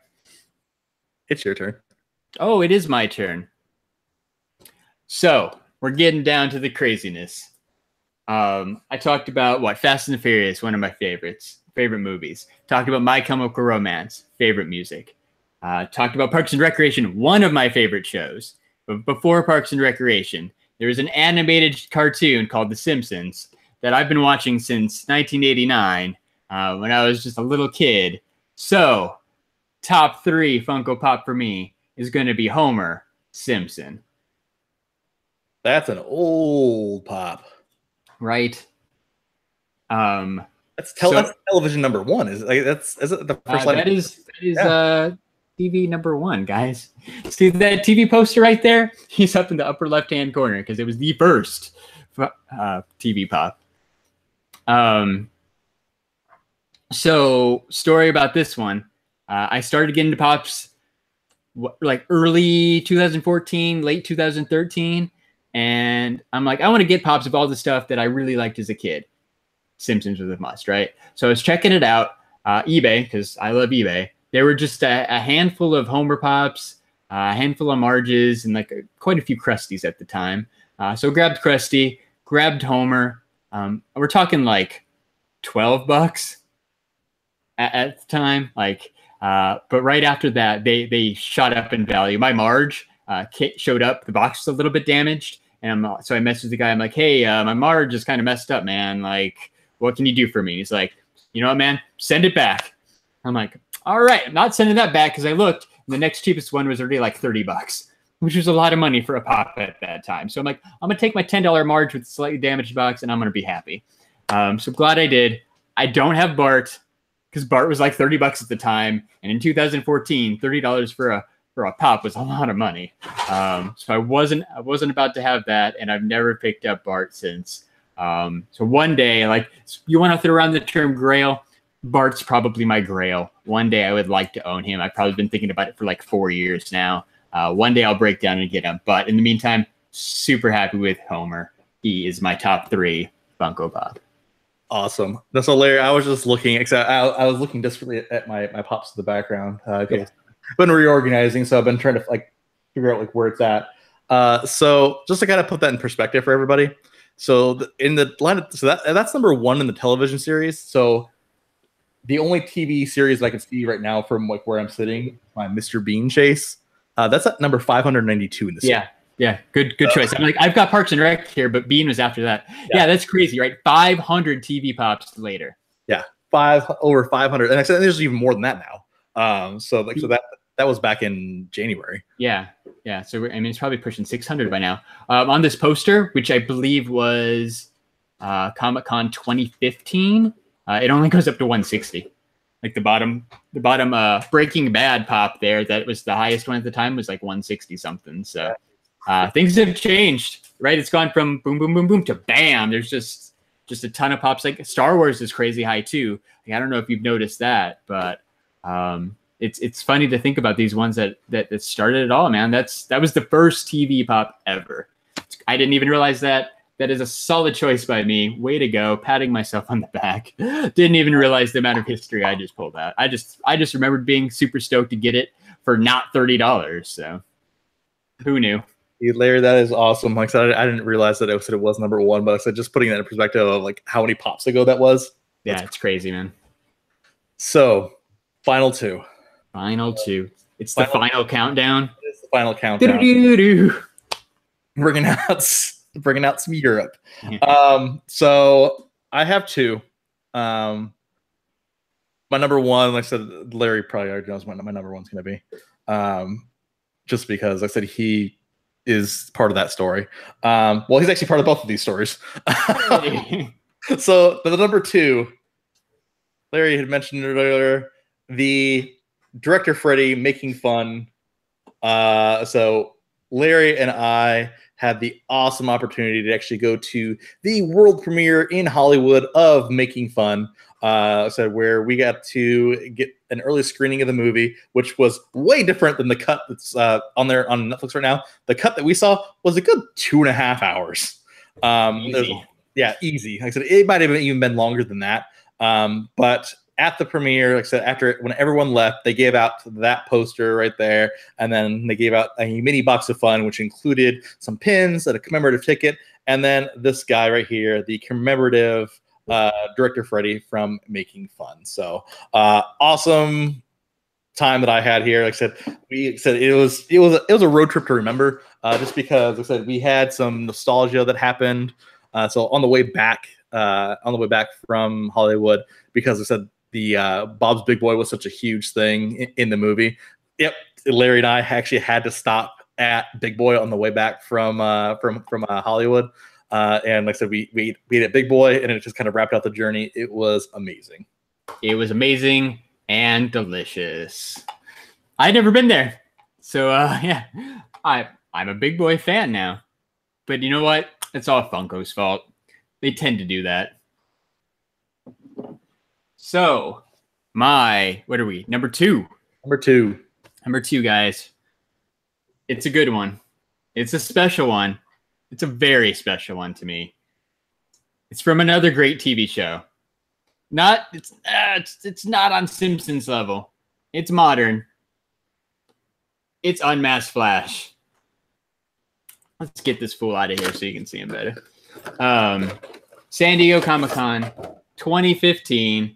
It's your turn. Oh, it is my turn. So we're getting down to the craziness. I talked about Fast and the Furious, one of my favorite movies. Talked about My Chemical Romance, favorite music. Talked about Parks and Recreation, one of my favorite shows. But before Parks and Recreation, there was an animated cartoon called The Simpsons that I've been watching since 1989 when I was just a little kid. So top 3 Funko Pop for me is going to be Homer Simpson. That's an old pop. Right. That's television number 1. Is it the first line? That is TV number 1, guys. See that TV poster right there? He's up in the upper left-hand corner because it was the first TV pop. So story about this one. I started getting into pops like early 2014, late 2013. And I'm like, I want to get pops of all the stuff that I really liked as a kid. Simpsons was a must, right? So I was checking it out, eBay, because I love eBay. There were just a handful of Homer Pops, a handful of Marges, and quite a few Krusties at the time. So grabbed Krusty, grabbed Homer. We're talking like $12 at the time. But right after that, they shot up in value. My Marge showed up. The box was a little bit damaged. And so I messaged the guy. I'm like, hey, my Marge is kind of messed up, man. Like, what can you do for me? He's like, you know what, man, send it back. I'm like, all right, I'm not sending that back, because I looked, and the next cheapest one was already like $30, which was a lot of money for a pop at that time. So I'm like, I'm gonna take my $10 Marge with a slightly damaged box, and I'm gonna be happy. So glad I did. I don't have Bart, because Bart was like $30 at the time, and in 2014, $30 for a pop was a lot of money. So I wasn't about to have that, and I've never picked up Bart since. So one day, like, you want to throw around the term Grail, Bart's probably my Grail. One day I would like to own him. I've probably been thinking about it for like 4 years now. One day I'll break down and get him. But in the meantime, super happy with Homer. He is my top 3 Funko Pop. Awesome. That's hilarious. I was just looking, except I was looking desperately at my pops in the background. I've been reorganizing, so I've been trying to like figure out like where it's at. So just to kind of put that in perspective for everybody. So in the line, so that's number 1 in the television series. So the only TV series that I can see right now from like where I'm sitting, my Mr. Bean chase, that's at number 592 in the series. Yeah, good choice. I'm like, I've got Parks and Rec here, but Bean was after that. Yeah, that's crazy, right? 500 TV pops later. Yeah, over 500, and I said there's even more than that now. So that was back in January. Yeah. So I mean, it's probably pushing 600 by now. On this poster, which I believe was Comic-Con 2015, it only goes up to 160. Like the bottom Breaking Bad pop there, that was the highest one at the time, was like 160 something. So things have changed, right? It's gone from boom, boom, boom, boom to bam. There's just a ton of pops. Like Star Wars is crazy high too. Like, I don't know if you've noticed that, but it's funny to think about these ones that started it all, man. That was the first TV pop ever. I didn't even realize that. That is a solid choice by me. Way to go. Patting myself on the back. Didn't even realize the amount of history I just pulled out. I just remembered being super stoked to get it for not $30. So who knew? Larry, that is awesome. Like I said, I didn't realize that it was number 1, but I said just putting that in perspective of like how many pops ago that was. Yeah, it's crazy, man. So, final 2. It's the final countdown. It's the final countdown. Bringing out some Europe. So I have 2. My number 1, like I said, Larry probably already knows what my number 1's going to be. Just because, like I said, he is part of that story. Well, he's actually part of both of these stories. So the number 2, Larry had mentioned it earlier, the director Freddy making fun. So Larry and I had the awesome opportunity to actually go to the world premiere in Hollywood of Making Fun. So where we got to get an early screening of the movie, which was way different than the cut that's on Netflix right now. The cut that we saw was a good 2.5 hours. Easy. Easy. Like I said, it might have even been longer than that. But at the premiere, like I said, when everyone left, they gave out that poster right there, and then they gave out a mini box of fun, which included some pins and a commemorative ticket, and then this guy right here, the commemorative director Freddy from Making Fun. So awesome time that I had here. Like I said, it was a road trip to remember, just because, like I said, we had some nostalgia that happened. So on the way back from Hollywood, because I said the Bob's Big Boy was such a huge thing in the movie. Yep, Larry and I actually had to stop at Big Boy on the way back from Hollywood. And like I said, we ate at Big Boy, and it just kind of wrapped out the journey. It was amazing. It was amazing and delicious. I'd never been there, so yeah, I'm a Big Boy fan now. But you know what? It's all Funko's fault. They tend to do that. So, what are we? Number 2. Number 2, guys. It's a good one. It's a special one. It's a very special one to me. It's from another great TV show. It's not on Simpsons level. It's modern. It's Unmasked Flash. Let's get this fool out of here so you can see him better. San Diego Comic-Con 2015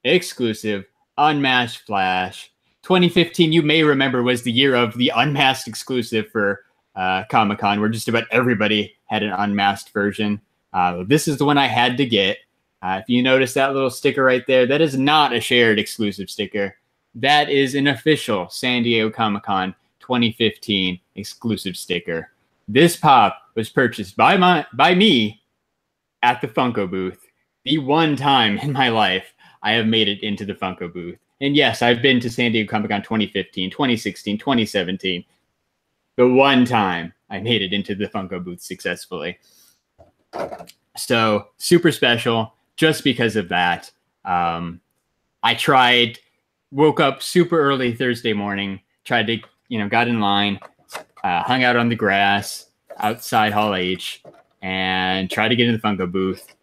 exclusive Unmasked Flash. 2015, you may remember, was the year of the unmasked exclusive for Comic-Con, where just about everybody had an unmasked version. This is the one I had to get. If you notice that little sticker right there, that is not a shared exclusive sticker. That is an official San Diego Comic-Con 2015 exclusive sticker. This pop was purchased by me at the Funko booth. The one time in my life I have made it into the Funko booth. And yes, I've been to San Diego Comic-Con 2015, 2016, 2017. The one time I made it into the Funko booth successfully. So super special just because of that. I woke up super early Thursday morning, tried to, got in line, hung out on the grass outside Hall H, and tried to get in the Funko booth.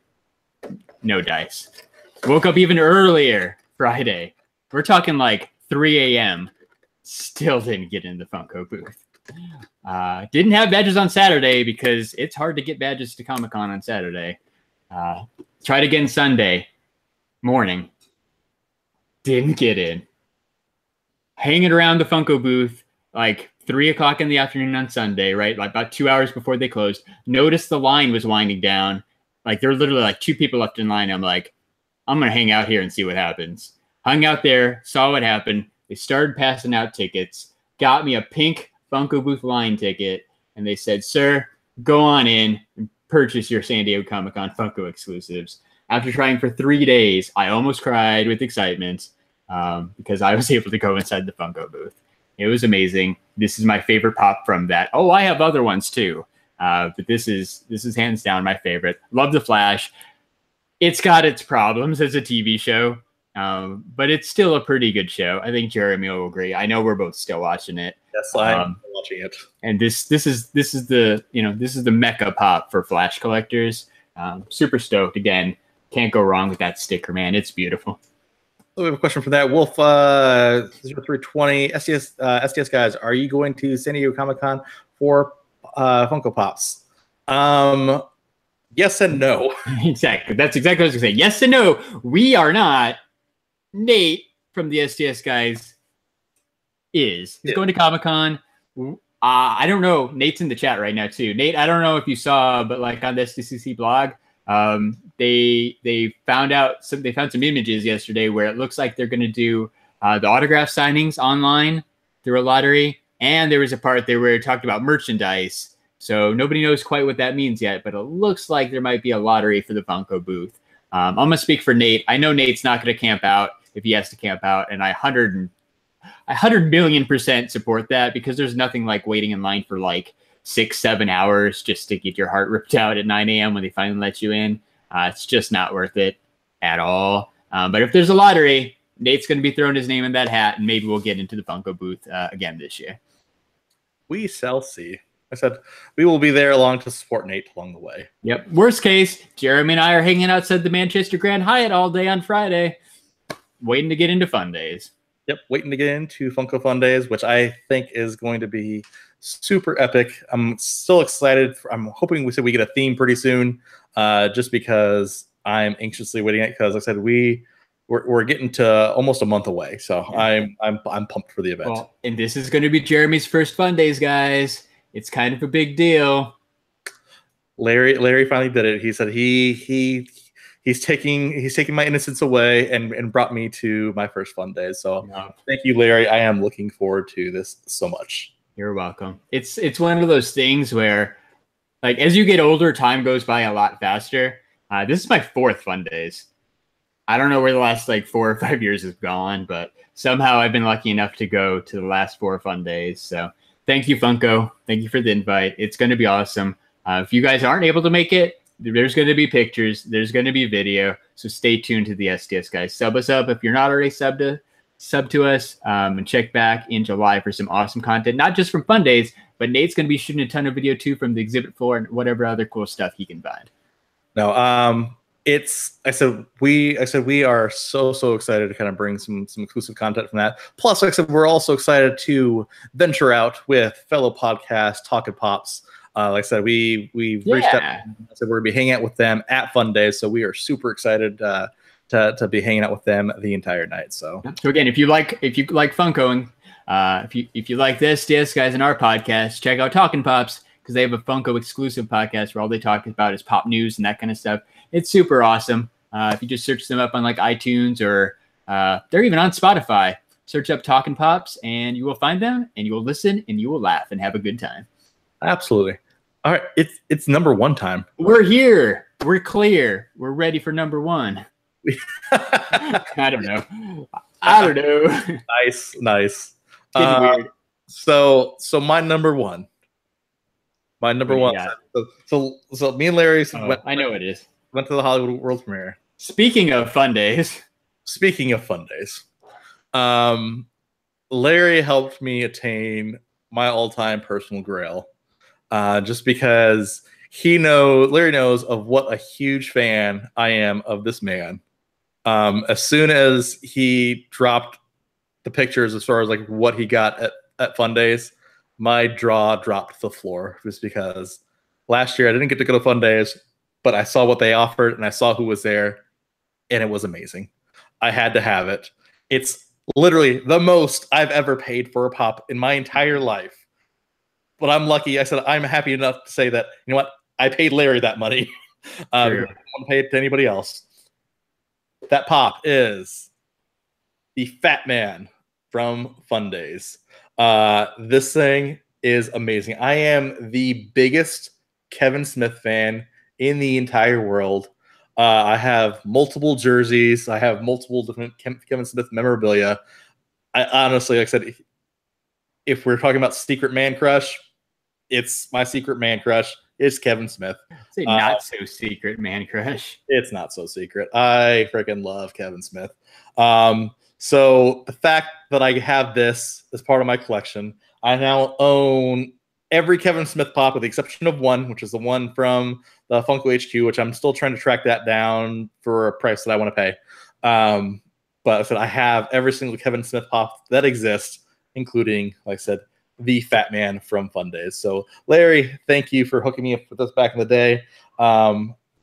No dice. Woke up even earlier Friday. We're talking like 3 a.m. Still didn't get in the Funko booth. Didn't have badges on Saturday because it's hard to get badges to Comic-Con on Saturday. Tried again Sunday morning. Didn't get in. Hanging around the Funko booth like 3 o'clock in the afternoon on Sunday, right? Like about 2 hours before they closed. Noticed the line was winding down. Like there were literally like 2 people left in line. I'm like, I'm going to hang out here and see what happens. Hung out there, saw what happened. They started passing out tickets. Got me a pink Funko booth line ticket. And they said, sir, go on in and purchase your San Diego Comic-Con Funko exclusives. After trying for 3 days, I almost cried with excitement because I was able to go inside the Funko booth. It was amazing. This is my favorite pop from that. Oh, I have other ones too. But this is hands down my favorite. Love the Flash. It's got its problems as a TV show, but it's still a pretty good show. I think Jeremy will agree. I know we're both still watching it. Yes, I'm watching it. And this is the mecca pop for Flash collectors. Super stoked. Again, can't go wrong with that sticker, man. It's beautiful. So we have a question for that. Wolf 0320 STS Guys, are you going to San Diego Comic-Con for Funko Pops? Yes and no. Exactly. That's exactly what I was going to say. Yes and no. We are not. Nate from the STS Guys is. He's going to Comic-Con. I don't know. Nate's in the chat right now too. Nate, I don't know if you saw, but like on the SDCC blog, they found some images yesterday where it looks like they're going to do the autograph signings online through a lottery. And there was a part there where it talked about merchandise. So nobody knows quite what that means yet, but it looks like there might be a lottery for the Funko booth. I'm going to speak for Nate. I know Nate's not going to camp out if he has to camp out. And I 100 million% support that because there's nothing like waiting in line for like 6-7 hours just to get your heart ripped out at 9 a.m. when they finally let you in. It's just not worth it at all. But if there's a lottery, Nate's going to be throwing his name in that hat, and maybe we'll get into the Funko booth again this year. We shall see. I said we will be there along to support Nate along the way. Yep. Worst case, Jeremy and I are hanging outside the Manchester Grand Hyatt all day on Friday, waiting to get into Fun Days. Yep, waiting to get into Funko Fun Days, which I think is going to be super epic. I'm still excited. I'm hoping we get a theme pretty soon, just because I'm anxiously waiting it. Because like I said, we're getting to almost a month away, so yeah. I'm pumped for the event. Well, and this is going to be Jeremy's first Fun Days, guys. It's kind of a big deal. Larry finally did it. He said he's taking my innocence away and brought me to my first Fun Days. So Thank you, Larry. I am looking forward to this so much. You're welcome. It's one of those things where, like, as you get older, time goes by a lot faster. This is my 4th Fun Days. I don't know where the last like 4 or 5 years have gone, but somehow I've been lucky enough to go to the last 4 Fun Days. So thank you, Funko. Thank you for the invite. It's going to be awesome. If you guys aren't able to make it, there's going to be pictures. There's going to be video. So stay tuned to the STS Guys. Sub us up if you're not already sub to us, and check back in July for some awesome content, not just from Fun Days, but Nate's going to be shooting a ton of video too from the exhibit floor and whatever other cool stuff he can find. No, I said we are so excited to kind of bring some exclusive content from that. Plus, like I said, we're also excited to venture out with fellow podcasts, Talkin' Pops. Like I said, we reached out. I said we're gonna be hanging out with them at Fun Days, so we are super excited to be hanging out with them the entire night. So again, if you like Funko, and if you like this STS Guys in our podcast, check out Talkin' Pops because they have a Funko exclusive podcast where all they talk about is pop news and that kind of stuff. It's super awesome. If you just search them up on like iTunes or they're even on Spotify, search up Talkin' Pops and you will find them and you will listen and you will laugh and have a good time. Absolutely. All right. It's number one time. We're here. We're clear. We're ready for number one. I don't know. Nice. Getting weird. So my number one. My number one. So me and Larry I know it is. Went to the Hollywood World Premiere. Speaking of fun days, Larry helped me attain my all-time personal grail, just because Larry knows of what a huge fan I am of this man. As soon as he dropped the pictures as far as like what he got at Fun Days, my jaw dropped to the floor, just because last year I didn't get to go to Fun Days, but I saw what they offered and I saw who was there, and it was amazing. I had to have it. It's literally the most I've ever paid for a pop in my entire life. But I'm lucky. I said I'm happy enough to say that, you know what? I paid Larry that money. I don't want to pay it to anybody else. That pop is the Fat Man from Fun Days. This thing is amazing. I am the biggest Kevin Smith fan in the entire world. I have multiple jerseys. I have multiple different Kevin Smith memorabilia. I honestly, like I said, if we're talking about secret man crush, it's my secret man crush. It's Kevin Smith. It's a not so secret man crush. It's not so secret. I freaking love Kevin Smith. So the fact that I have this as part of my collection, I now own every Kevin Smith pop with the exception of one, which is the one from the Funko HQ, which I'm still trying to track that down for a price that I want to pay. But I said I have every single Kevin Smith pop that exists, including, like I said, the Fat Man from Fun Days. So Larry, thank you for hooking me up with this back in the day.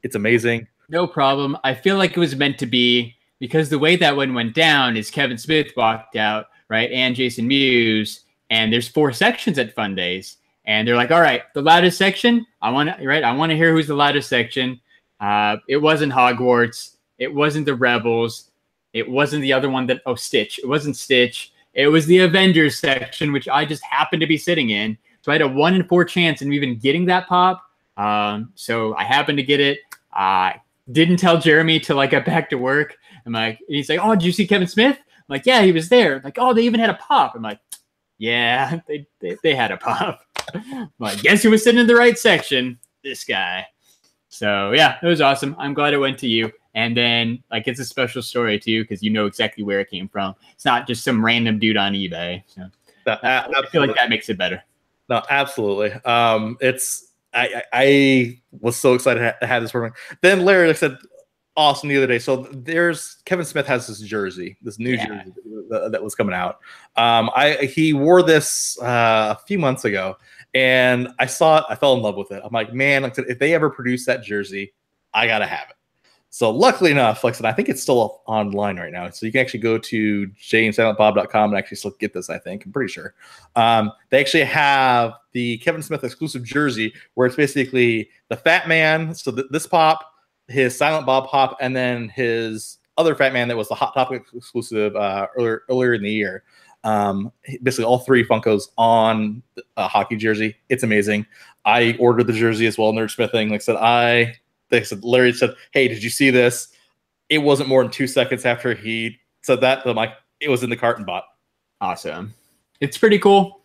It's amazing. No problem. I feel like it was meant to be, because the way that one went down is Kevin Smith walked out, right? And Jason Mewes, and there's 4 sections at Fun Days. And they're like, all right, the loudest section, I want to hear who's the loudest section. It wasn't Hogwarts. It wasn't the Rebels. It wasn't the other one Stitch. It wasn't Stitch. It was the Avengers section, which I just happened to be sitting in. So I had a 1 in 4 chance of even getting that pop. So I happened to get it. I didn't tell Jeremy till I got back to work. I'm like, and he's like, oh, did you see Kevin Smith? I'm like, yeah, he was there. I'm like, oh, they even had a pop. I'm like, yeah, they had a pop. I'm like, guess who was sitting in the right section? This guy. So yeah, it was awesome. I'm glad it went to you. And then like it's a special story too, because you know exactly where it came from. It's not just some random dude on eBay. So I feel like that makes it better. No, absolutely. I was so excited to have this for me. Then Larry, like I said, awesome the other day. So there's Kevin Smith has this jersey, this new jersey that was coming out. He wore this a few months ago, and I saw it. I fell in love with it. I'm like, man, like I said, if they ever produce that jersey, I gotta have it. So luckily enough, like I said, I think it's still online right now. So you can actually go to janesilentbob.com and actually still get this, I think. I'm pretty sure. They actually have the Kevin Smith exclusive jersey where it's basically the Fat Man. So this pop, his Silent Bob pop, and then his other Fat Man that was the Hot Topic exclusive earlier in the year. Basically all 3 Funkos on a hockey jersey. It's amazing. I ordered the jersey as well, Nerdsmithing. Like I said, Larry said, hey, did you see this? It wasn't more than 2 seconds after he said that. I'm like, it was in the cart and bought. Awesome. It's pretty cool.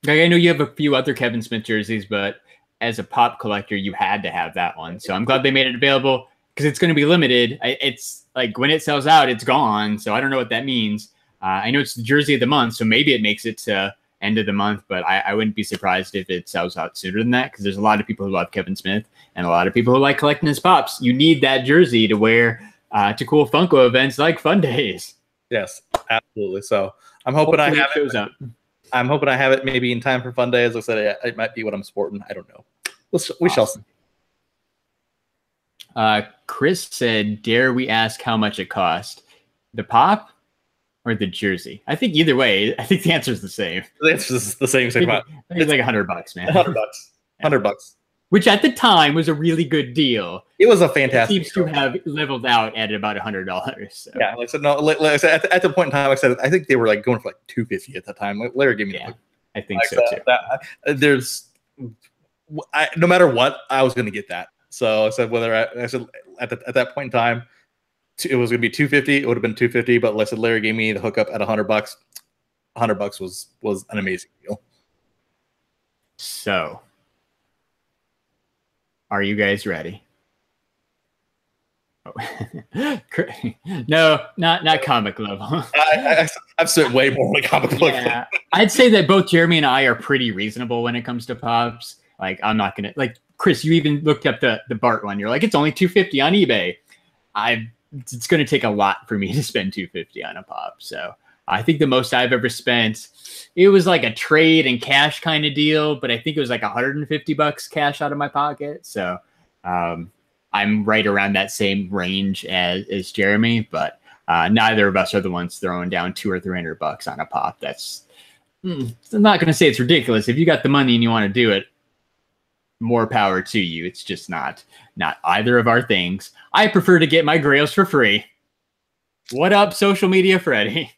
Like, I know you have a few other Kevin Smith jerseys, but as a pop collector, you had to have that one. So I'm glad they made it available because it's going to be limited. It's like when it sells out, it's gone. So I don't know what that means. I know it's the jersey of the month, so maybe it makes it to end of the month, but I wouldn't be surprised if it sells out sooner than that because there's a lot of people who love Kevin Smith and a lot of people who like collecting his pops. You need that jersey to wear to cool Funko events like Fun Days. Yes, absolutely. So I'm hoping I have it. I'm hoping I have it maybe in time for Fun Days. Like I said, it might be what I'm sporting. I don't know. We shall see. Chris said, dare we ask how much it cost? The pop or the jersey? I think either way, I think the answer is the same. The answer is the same. I think it's like $100, man. $100. $100. which at the time was a really good deal. It was a fantastic. It seems to have leveled out at about $100. So. Yeah, like I said, no. Like I said, at the point in time, like I said, I think they were like going for like $250 at that time. Like Larry gave me, yeah, like, I think like so too. There's, no matter what, I was going to get that. So I said I said at that point in time, it was going to be $250. It would have been $250, but like I said, Larry gave me the hookup at $100. $100 was an amazing deal. So, are you guys ready? Oh. No, not comic level. I've spent way more on comic book. Yeah, I'd say that both Jeremy and I are pretty reasonable when it comes to pops. Like, I'm not gonna, like, Chris, you even looked up the Bart one. You're like, it's only $250 on eBay. It's gonna take a lot for me to spend $250 on a pop. So I think the most I've ever spent, it was like a trade and cash kind of deal, but I think it was like $150 cash out of my pocket. So I'm right around that same range as Jeremy, but neither of us are the ones throwing down $200 or $300 on a pop. I'm not going to say it's ridiculous. If you got the money and you want to do it, more power to you. It's just not either of our things. I prefer to get my Grails for free. What up, social media Freddy?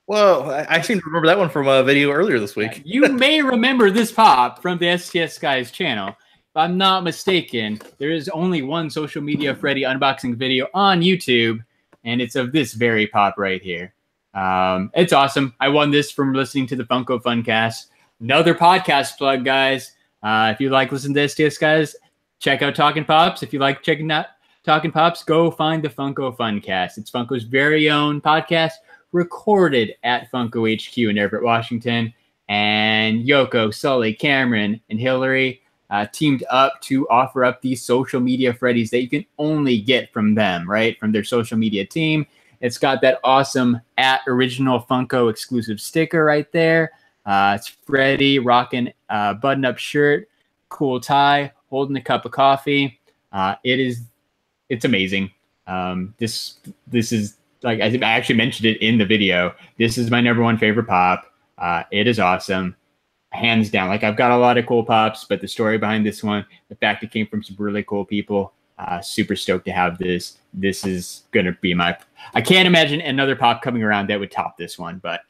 Whoa, I seem to remember that one from a video earlier this week. You may remember this pop from the STS Guys channel. If I'm not mistaken, there is only one social media Freddy unboxing video on YouTube, and it's of this very pop right here. It's awesome. I won this from listening to the Funko Funcast. Another podcast plug, guys. If you like listening to STS Guys, check out Talking Pops. If you like checking out Talking Pops, go find the Funko Funcast. It's Funko's very own podcast, recorded at Funko HQ in Everett, Washington. And Yoko, Sully, Cameron, and Hillary teamed up to offer up these social media Freddies that you can only get from them, right? From their social media team. It's got that awesome @Original Funko exclusive sticker right there. It's Freddy rocking a button-up shirt, cool tie, holding a cup of coffee. It's amazing. This is, like, I actually mentioned it in the video. This is my #1 favorite pop. It is awesome, hands down. Like, I've got a lot of cool pops, but the story behind this one, the fact it came from some really cool people, super stoked to have this. This is gonna be I can't imagine another pop coming around that would top this one, but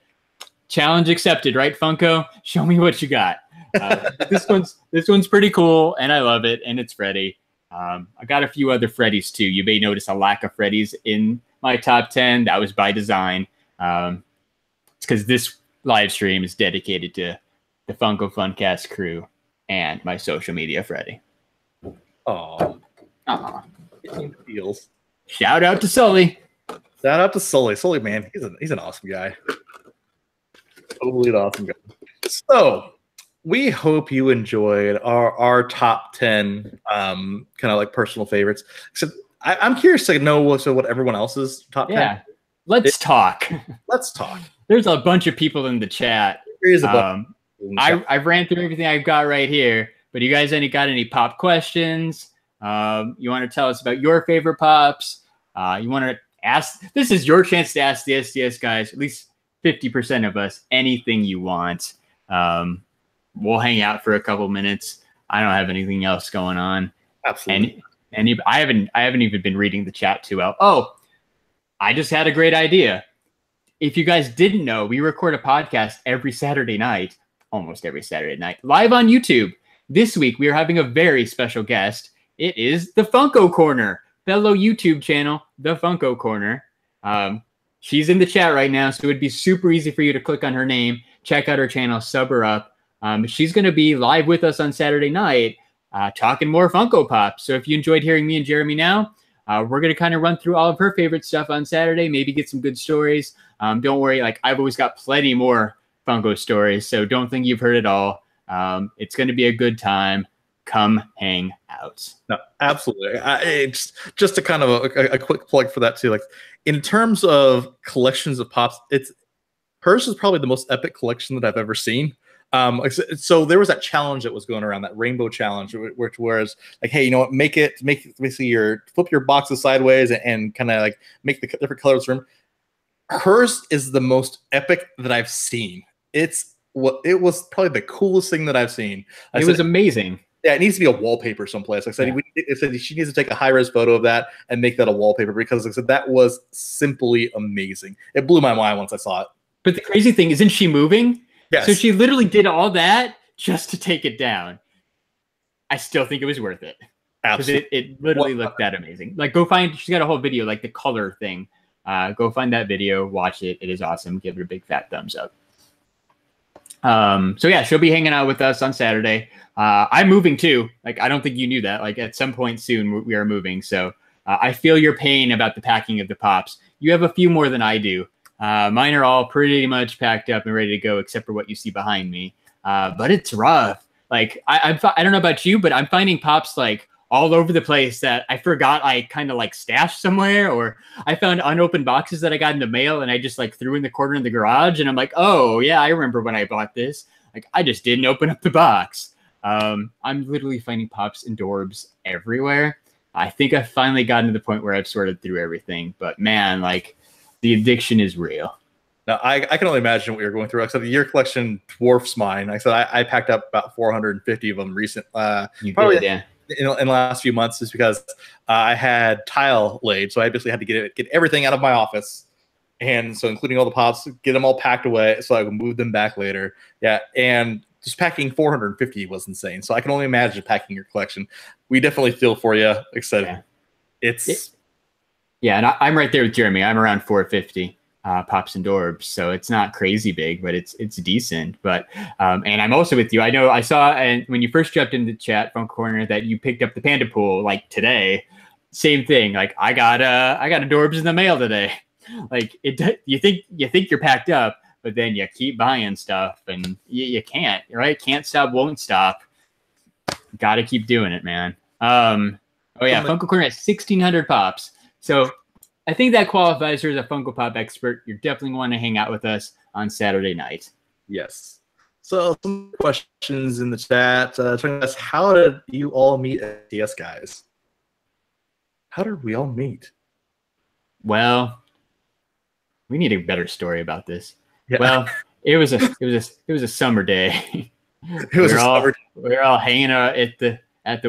challenge accepted, right, Funko? Show me what you got. This one's pretty cool, and I love it, and it's Freddy. I got a few other Freddys too. You may notice a lack of Freddys in my top 10. That was by design. It's because this live stream is dedicated to the Funko Funcast crew and my social media Freddy. Oh, feels. Shout out to Sully. Shout out to Sully. Sully, man, he's an awesome guy. Totally an awesome guy. So we hope you enjoyed our top 10 kind of like personal favorites. So I'm curious to know what everyone else's top 10. Yeah, let's talk. Let's talk. There's a bunch of people in the chat. There is a bunch. I've ran through everything I've got right here, but you guys got any pop questions? You want to tell us about your favorite pops? You want to ask? This is your chance to ask the STS guys, at least 50% of us, anything you want. We'll hang out for a couple minutes. I don't have anything else going on. Absolutely. And I haven't even been reading the chat too well. Oh, I just had a great idea. If you guys didn't know, we record a podcast every Saturday night, almost every Saturday night, live on YouTube. This week, we are having a very special guest. It is the Funko Corner, fellow YouTube channel, the Funko Corner. She's in the chat right now, so it would be super easy for you to click on her name, check out her channel, sub her up. She's going to be live with us on Saturday night, talking more Funko Pops. So if you enjoyed hearing me and Jeremy now, we're going to kind of run through all of her favorite stuff on Saturday, maybe get some good stories. Don't worry, like, I've always got plenty more Funko stories, so don't think you've heard it all. It's going to be a good time. Come hang out. No, absolutely. It's just a kind of a quick plug for that too. Like, in terms of collections of pops, hers is probably the most epic collection that I've ever seen. So there was that challenge that was going around, that rainbow challenge, which was like, hey, you know what, make basically flip your boxes sideways and kind of like make the different colors room. Hers is the most epic that I've seen. It was probably the coolest thing that I've seen. It was amazing. Yeah, it needs to be a wallpaper someplace. Like I said, it said she needs to take a high-res photo of that and make that a wallpaper because, like I said, that was simply amazing. It blew my mind once I saw it. But the crazy thing, isn't she moving? Yes. So she literally did all that just to take it down. I still think it was worth it. Because it literally looked that amazing. Like, go find, she's got a whole video, like the color thing. Go find that video, watch it. It is awesome. Give it a big fat thumbs up. So yeah, she'll be hanging out with us on Saturday. I'm moving too. Like, I don't think you knew that. Like, at some point soon, we are moving. So I feel your pain about the packing of the pops. You have a few more than I do. Mine are all pretty much packed up and ready to go, except for what you see behind me. But it's rough. Like, I don't know about you, but I'm finding pops like all over the place that I forgot I kind of like stashed somewhere, or I found unopened boxes that I got in the mail and I just like threw in the corner in the garage. And I'm like, oh yeah, I remember when I bought this. Like, I just didn't open up the box. I'm literally finding pops and Dorbs everywhere. I think I've finally gotten to the point where I've sorted through everything, but man, like, the addiction is real. Now, I can only imagine what you're going through. Like I said, your collection dwarfs mine. Like I said, I packed up about 450 of them recent. You did, yeah. In the last few months, just because I had tile laid, so I basically had to get everything out of my office, and so including all the pops, get them all packed away so I can move them back later. Yeah, and just packing 450 was insane. So I can only imagine packing your collection. We definitely feel for you. Like I said, yeah, and I'm right there with Jeremy. I'm around 450 pops and Dorbs, so it's not crazy big, but it's decent. But and I'm also with you. I know I saw, and when you first jumped into the chat Funko Corner, that you picked up the Panda Pool like today. Same thing. Like, I got a Dorbs in the mail today. Like, you think you're packed up, but then you keep buying stuff, and you can't. Right? Can't stop, won't stop. Got to keep doing it, man. Oh yeah, Funko Corner has 1,600 pops. So I think that qualifies her as a Funko Pop expert. You're definitely want to hang out with us on Saturday night. Yes. So some questions in the chat. Telling us, how did you all meet at STS Guys? How did we all meet? Well, we need a better story about this. Yeah. Well, it was a summer day. We were all hanging out at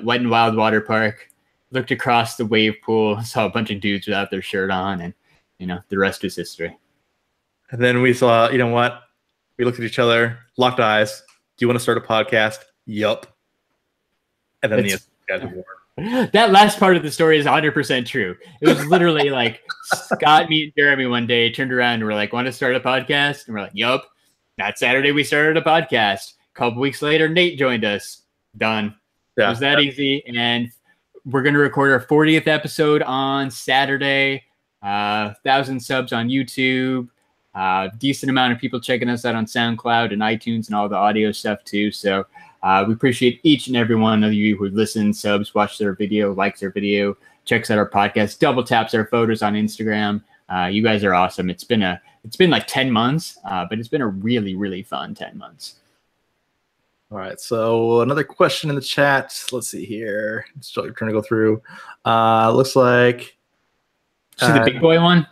Wet and Wild Water Park. Looked across the wave pool, saw a bunch of dudes without their shirt on, and the rest is history. And then we saw, you know what? We looked at each other, locked eyes. Do you want to start a podcast? Yup. And then that last part of the story is 100% true. It was literally like Scott, me, and Jeremy one day turned around and we're like, "Want to start a podcast?" And we're like, "Yup." That Saturday we started a podcast. A couple weeks later, Nate joined us. Done. Yeah. It was that easy. And we're going to record our 40th episode on Saturday. 1,000 subs on YouTube. Decent amount of people checking us out on SoundCloud and iTunes and all the audio stuff too. So we appreciate each and every one of you who listens, subs, watches our video, likes our video, checks out our podcast, double taps our photos on Instagram. You guys are awesome. It's been like 10 months, but it's been a really, really fun 10 months. All right, so another question in the chat. Let's see here. Still trying to go through. Looks like see the Big Boy one.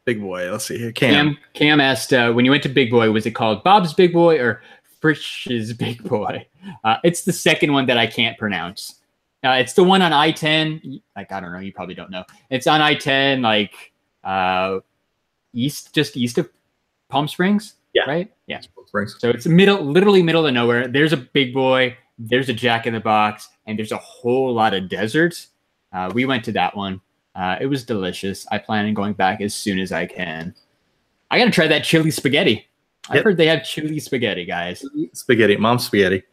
Big Boy. Let's see here. Cam asked, when you went to Big Boy, was it called Bob's Big Boy or Frisch's Big Boy? It's the second one that I can't pronounce. It's the one on I-10. Like, I don't know. You probably don't know. It's on I-10, like just east of Palm Springs. Yeah. Right? Yeah. So it's literally middle of nowhere. There's a Big Boy, there's a Jack in the Box, and there's a whole lot of deserts. We went to that one. It was delicious. I plan on going back as soon as I can. I got to try that chili spaghetti. Yep. I've heard they have chili spaghetti, guys. Spaghetti. Mom's spaghetti.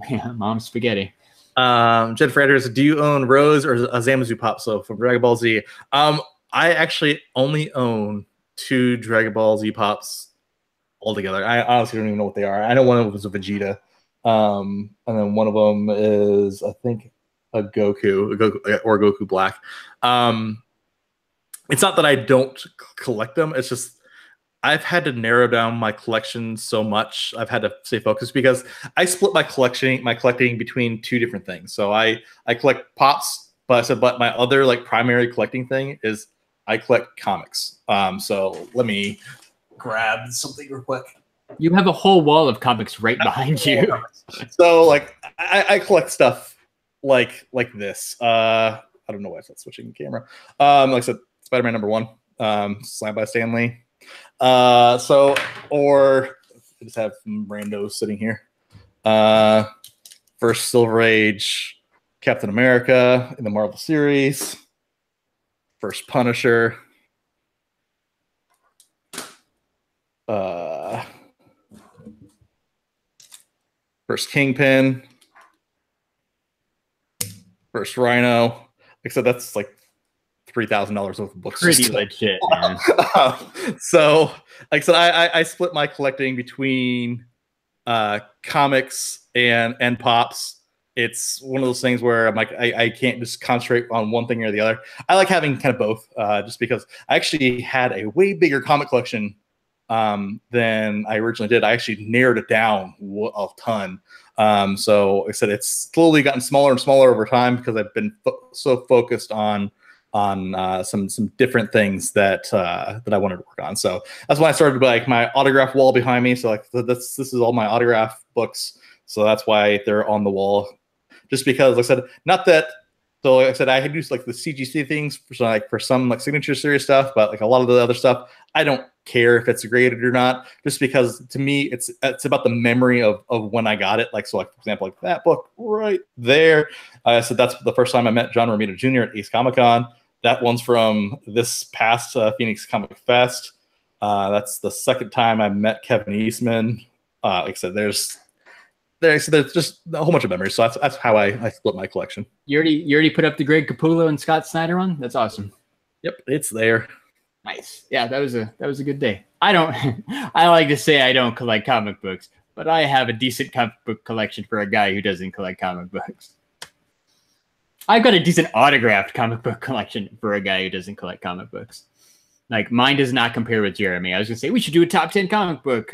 Yeah, mom's spaghetti. Jennifer Anders, do you own Rose or a Zamasu Pop? So from Dragon Ball Z. I actually only own 2 Dragon Ball Z Pops altogether. I honestly don't even know what they are. I know one of them was a Vegeta. And then one of them is, I think, a Goku or Goku Black. It's not that I don't collect them. It's just I've had to narrow down my collection so much. I've had to stay focused because I split my collecting between 2 different things. So I collect Pops, but my other like primary collecting thing is I collect comics. So let me grab something real quick. You have a whole wall of comics right behind you. So like I collect stuff like this. I don't know why it's not switching the camera. Like I said, Spider-Man #1, signed by Stan Lee. So or I just have some randos sitting here. First Silver Age Captain America in the Marvel series. First Punisher. First Kingpin. First Rhino. Like I said, that's like $3,000 worth of books. Pretty legit, man. So, like I said, I split my collecting between comics and pops. It's one of those things where I'm like, I can't just concentrate on one thing or the other. I like having kind of both, just because I actually had a way bigger comic collection than I originally did. I actually narrowed it down a ton. So like I said, it's slowly gotten smaller and smaller over time because I've been so focused on some different things that I wanted to work on. So that's when I started like my autograph wall behind me. So like this is all my autograph books. So that's why they're on the wall. Just because, like I said, not that. So like I said, I had used like the CGC things for some like signature series stuff, but like a lot of the other stuff, I don't care if it's graded or not. Just because to me, it's about the memory of when I got it. Like so, like for example, like that book right there. I said that's the first time I met John Romita Jr. at Ace Comic Con. That one's from this past Phoenix Comic Fest. That's the second time I met Kevin Eastman. Like I said, there's just a whole bunch of memories. So that's how I split my collection. You already put up the Greg Capullo and Scott Snyder one? That's awesome. Yep, it's there. Nice. Yeah, that was a good day. I like to say I don't collect comic books, but I have a decent comic book collection for a guy who doesn't collect comic books. I've got a decent autographed comic book collection for a guy who doesn't collect comic books. Like mine does not compare with Jeremy. I was gonna say we should do a top 10 comic book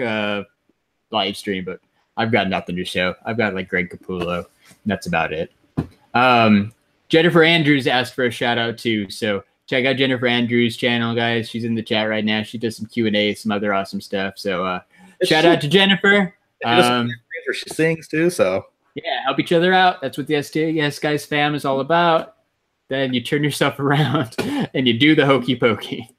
live stream, but I've got nothing to show. I've got like Greg Capullo. That's about it. Jennifer Andrews asked for a shout out too. So check out Jennifer Andrews' channel, guys. She's in the chat right now. She does some Q&A, some other awesome stuff. So shout out to Jennifer. She sings too. So yeah, help each other out. That's what the STS Guys fam is all about. Then you turn yourself around and you do the hokey pokey.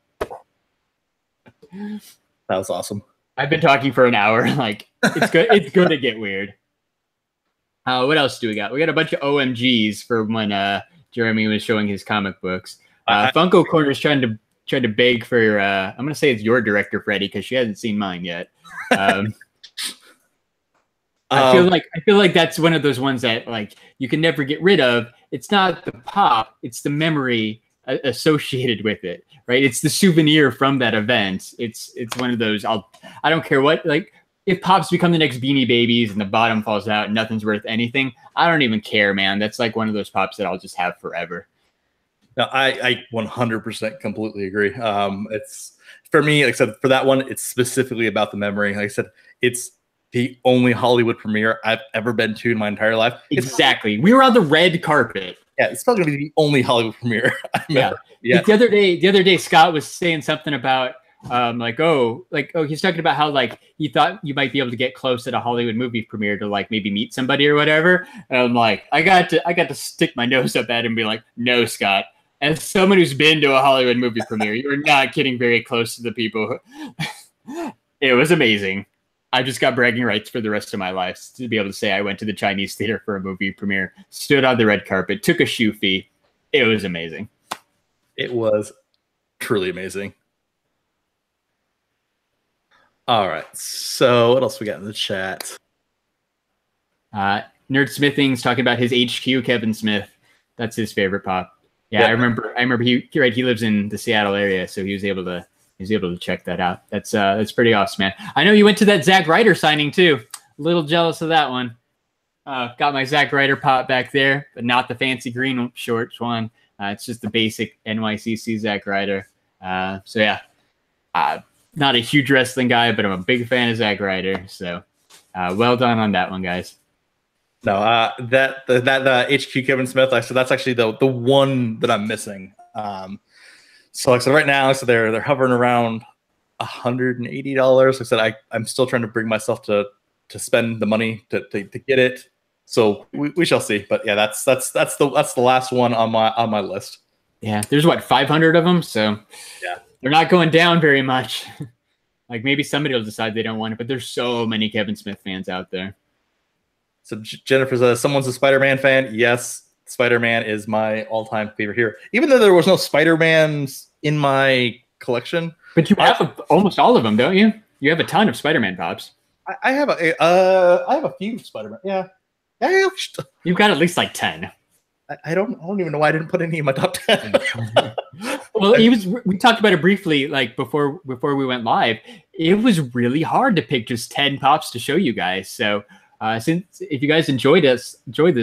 That was awesome. I've been talking for an hour. Like it's good. It's going to get weird. What else do we got? We got a bunch of OMGs for when Jeremy was showing his comic books. Funko Corner is trying to beg for. I'm going to say it's your director, Freddie, because she hasn't seen mine yet. I feel like that's one of those ones that like you can never get rid of. It's not the pop; it's the memory associated with it, right? It's the souvenir from that event. It's one of those. I don't care what, like if pops become the next Beanie Babies and the bottom falls out and nothing's worth anything, I don't even care, man. That's like one of those pops that I'll just have forever. No, I 100% completely agree. It's for me, like I said, for that one, it's specifically about the memory. Like I said, it's the only Hollywood premiere I've ever been to in my entire life. Exactly. We were on the red carpet. Yeah, it's probably gonna be the only Hollywood premiere I've ever. Yeah. The other day, Scott was saying something about he's talking about how like he thought you might be able to get close at a Hollywood movie premiere to like maybe meet somebody or whatever. And I'm like, I got to stick my nose up at him and be like, no, Scott. As someone who's been to a Hollywood movie premiere, you're not getting very close to the people. It was amazing. I just got bragging rights for the rest of my life to be able to say I went to the Chinese theater for a movie premiere, stood on the red carpet, took a shoe fee. It was amazing. It was truly amazing. All right. So what else we got in the chat? Nerdsmithing's talking about his HQ, Kevin Smith. That's his favorite pop. Yeah, I remember he lives in the Seattle area, so he was able to check that out. That's pretty awesome, man. I know you went to that Zack Ryder signing too. A little jealous of that one. Got my Zack Ryder pop back there, but not the fancy green shorts one. It's just the basic NYCC Zack Ryder. So yeah, not a huge wrestling guy, but I'm a big fan of Zack Ryder. So well done on that one, guys. No, that HQ Kevin Smith. So that's actually the one that I'm missing. So like I said, right now, so they're hovering around $180. Like I said, I'm still trying to bring myself to spend the money to get it. So we shall see. But yeah, that's the last one on my list. Yeah, there's what, 500 of them, so yeah, they're not going down very much. Like maybe somebody will decide they don't want it, but there's so many Kevin Smith fans out there. So Jennifer says, someone's a Spider-Man fan. Yes, Spider-Man is my all-time favorite hero. Even though there was no Spider-Mans in my collection. But you have almost all of them, don't you? You have a ton of Spider-Man pops. I have a few Spider-Man. Yeah. You've got at least like 10. I don't even know why I didn't put any in my top 10. Well, we talked about it briefly, like before we went live. It was really hard to pick just 10 pops to show you guys. So since if you guys enjoyed this,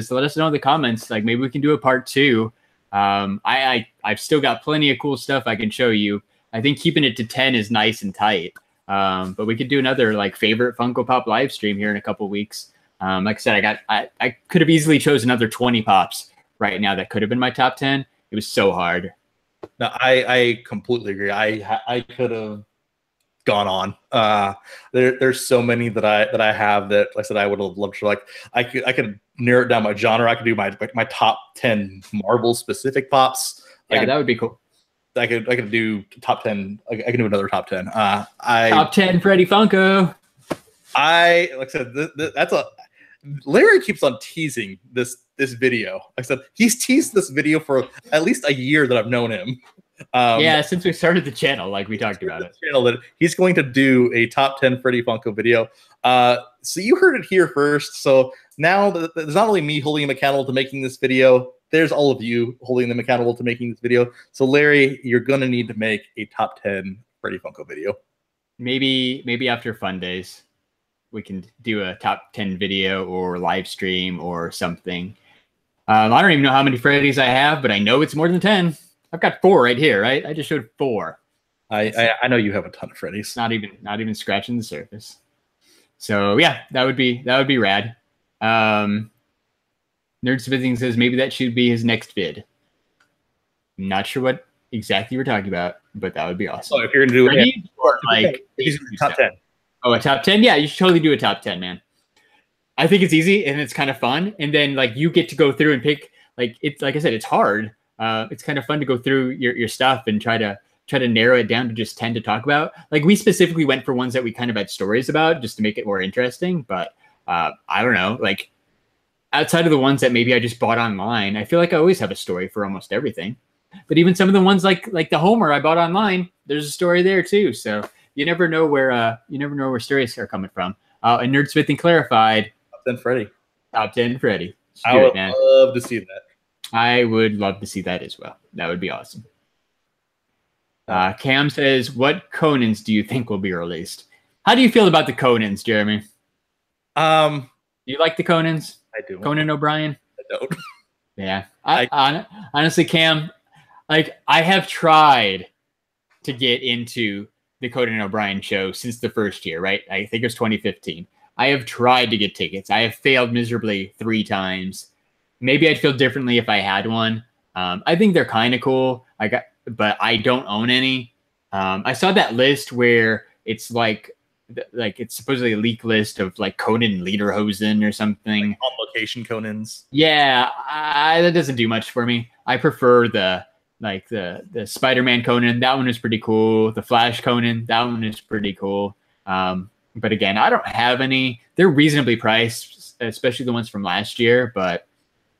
let us know in the comments. Like maybe we can do a part 2. I've still got plenty of cool stuff I can show you. I think keeping it to 10 is nice and tight. But we could do another like favorite Funko Pop live stream here in a couple weeks. Like I said, I could have easily chosen another 20 pops right now that could have been my top 10. It was so hard. No, I completely agree. I could have gone on. There's so many that I have that, like I said, I would have loved to. Like I could narrow it down by genre. I could do my top 10 Marvel specific pops. Yeah, that would be cool. I could do top 10. I can do another top 10. Top 10 Freddy Funko. Like I said, that's a Larry keeps on teasing this video. Like I said, he's teased this video for at least a year that I've known him. Yeah, since we started the channel, like we talked about it. Channel that he's going to do a top 10 Freddy Funko video. So you heard it here first. So now there's not only me holding him accountable to making this video, there's all of you holding them accountable to making this video. So Larry, you're going to need to make a top 10 Freddy Funko video. Maybe after Fun Days, we can do a top 10 video or live stream or something. I don't even know how many Freddys I have, but I know it's more than 10. I've got 4 right here, right? I just showed 4. I know you have a ton of Freddys. Not even scratching the surface. So yeah, that would be rad. Nerd Smithing says maybe that should be his next vid. I'm not sure what exactly we're talking about, but that would be awesome. So if you're gonna do it, or like top 10. Oh, a top 10? Yeah, you should totally do a top 10, man. I think it's easy and it's kind of fun. And then like you get to go through and pick, like it's like I said, it's hard. It's kind of fun to go through your stuff and try to narrow it down to just 10 to talk about. Like we specifically went for ones that we kind of had stories about just to make it more interesting. But I don't know, like outside of the ones that maybe I just bought online, I feel like I always have a story for almost everything. But even some of the ones like the Homer I bought online, there's a story there too. So you never know where stories are coming from. And Nerdsmithing clarified. Top 10 Freddy. Top 10 Freddy. I would love to see that. I would love to see that as well. That would be awesome. Cam says, what Conans do you think will be released? How do you feel about the Conans, Jeremy? Do you like the Conans? I do. Conan O'Brien? I don't. Yeah. Honestly, Cam, like I have tried to get into the Conan O'Brien show since the first year, right? I think it was 2015. I have tried to get tickets. I have failed miserably 3 times. Maybe I'd feel differently if I had one. I think they're kind of cool. But I don't own any. I saw that list where it's like it's supposedly a leak list of like Conan Lederhosen or something. Like on location Conans. Yeah, that doesn't do much for me. I prefer the Spider-Man Conan. That one is pretty cool. The Flash Conan. That one is pretty cool. But again, I don't have any. They're reasonably priced, especially the ones from last year. But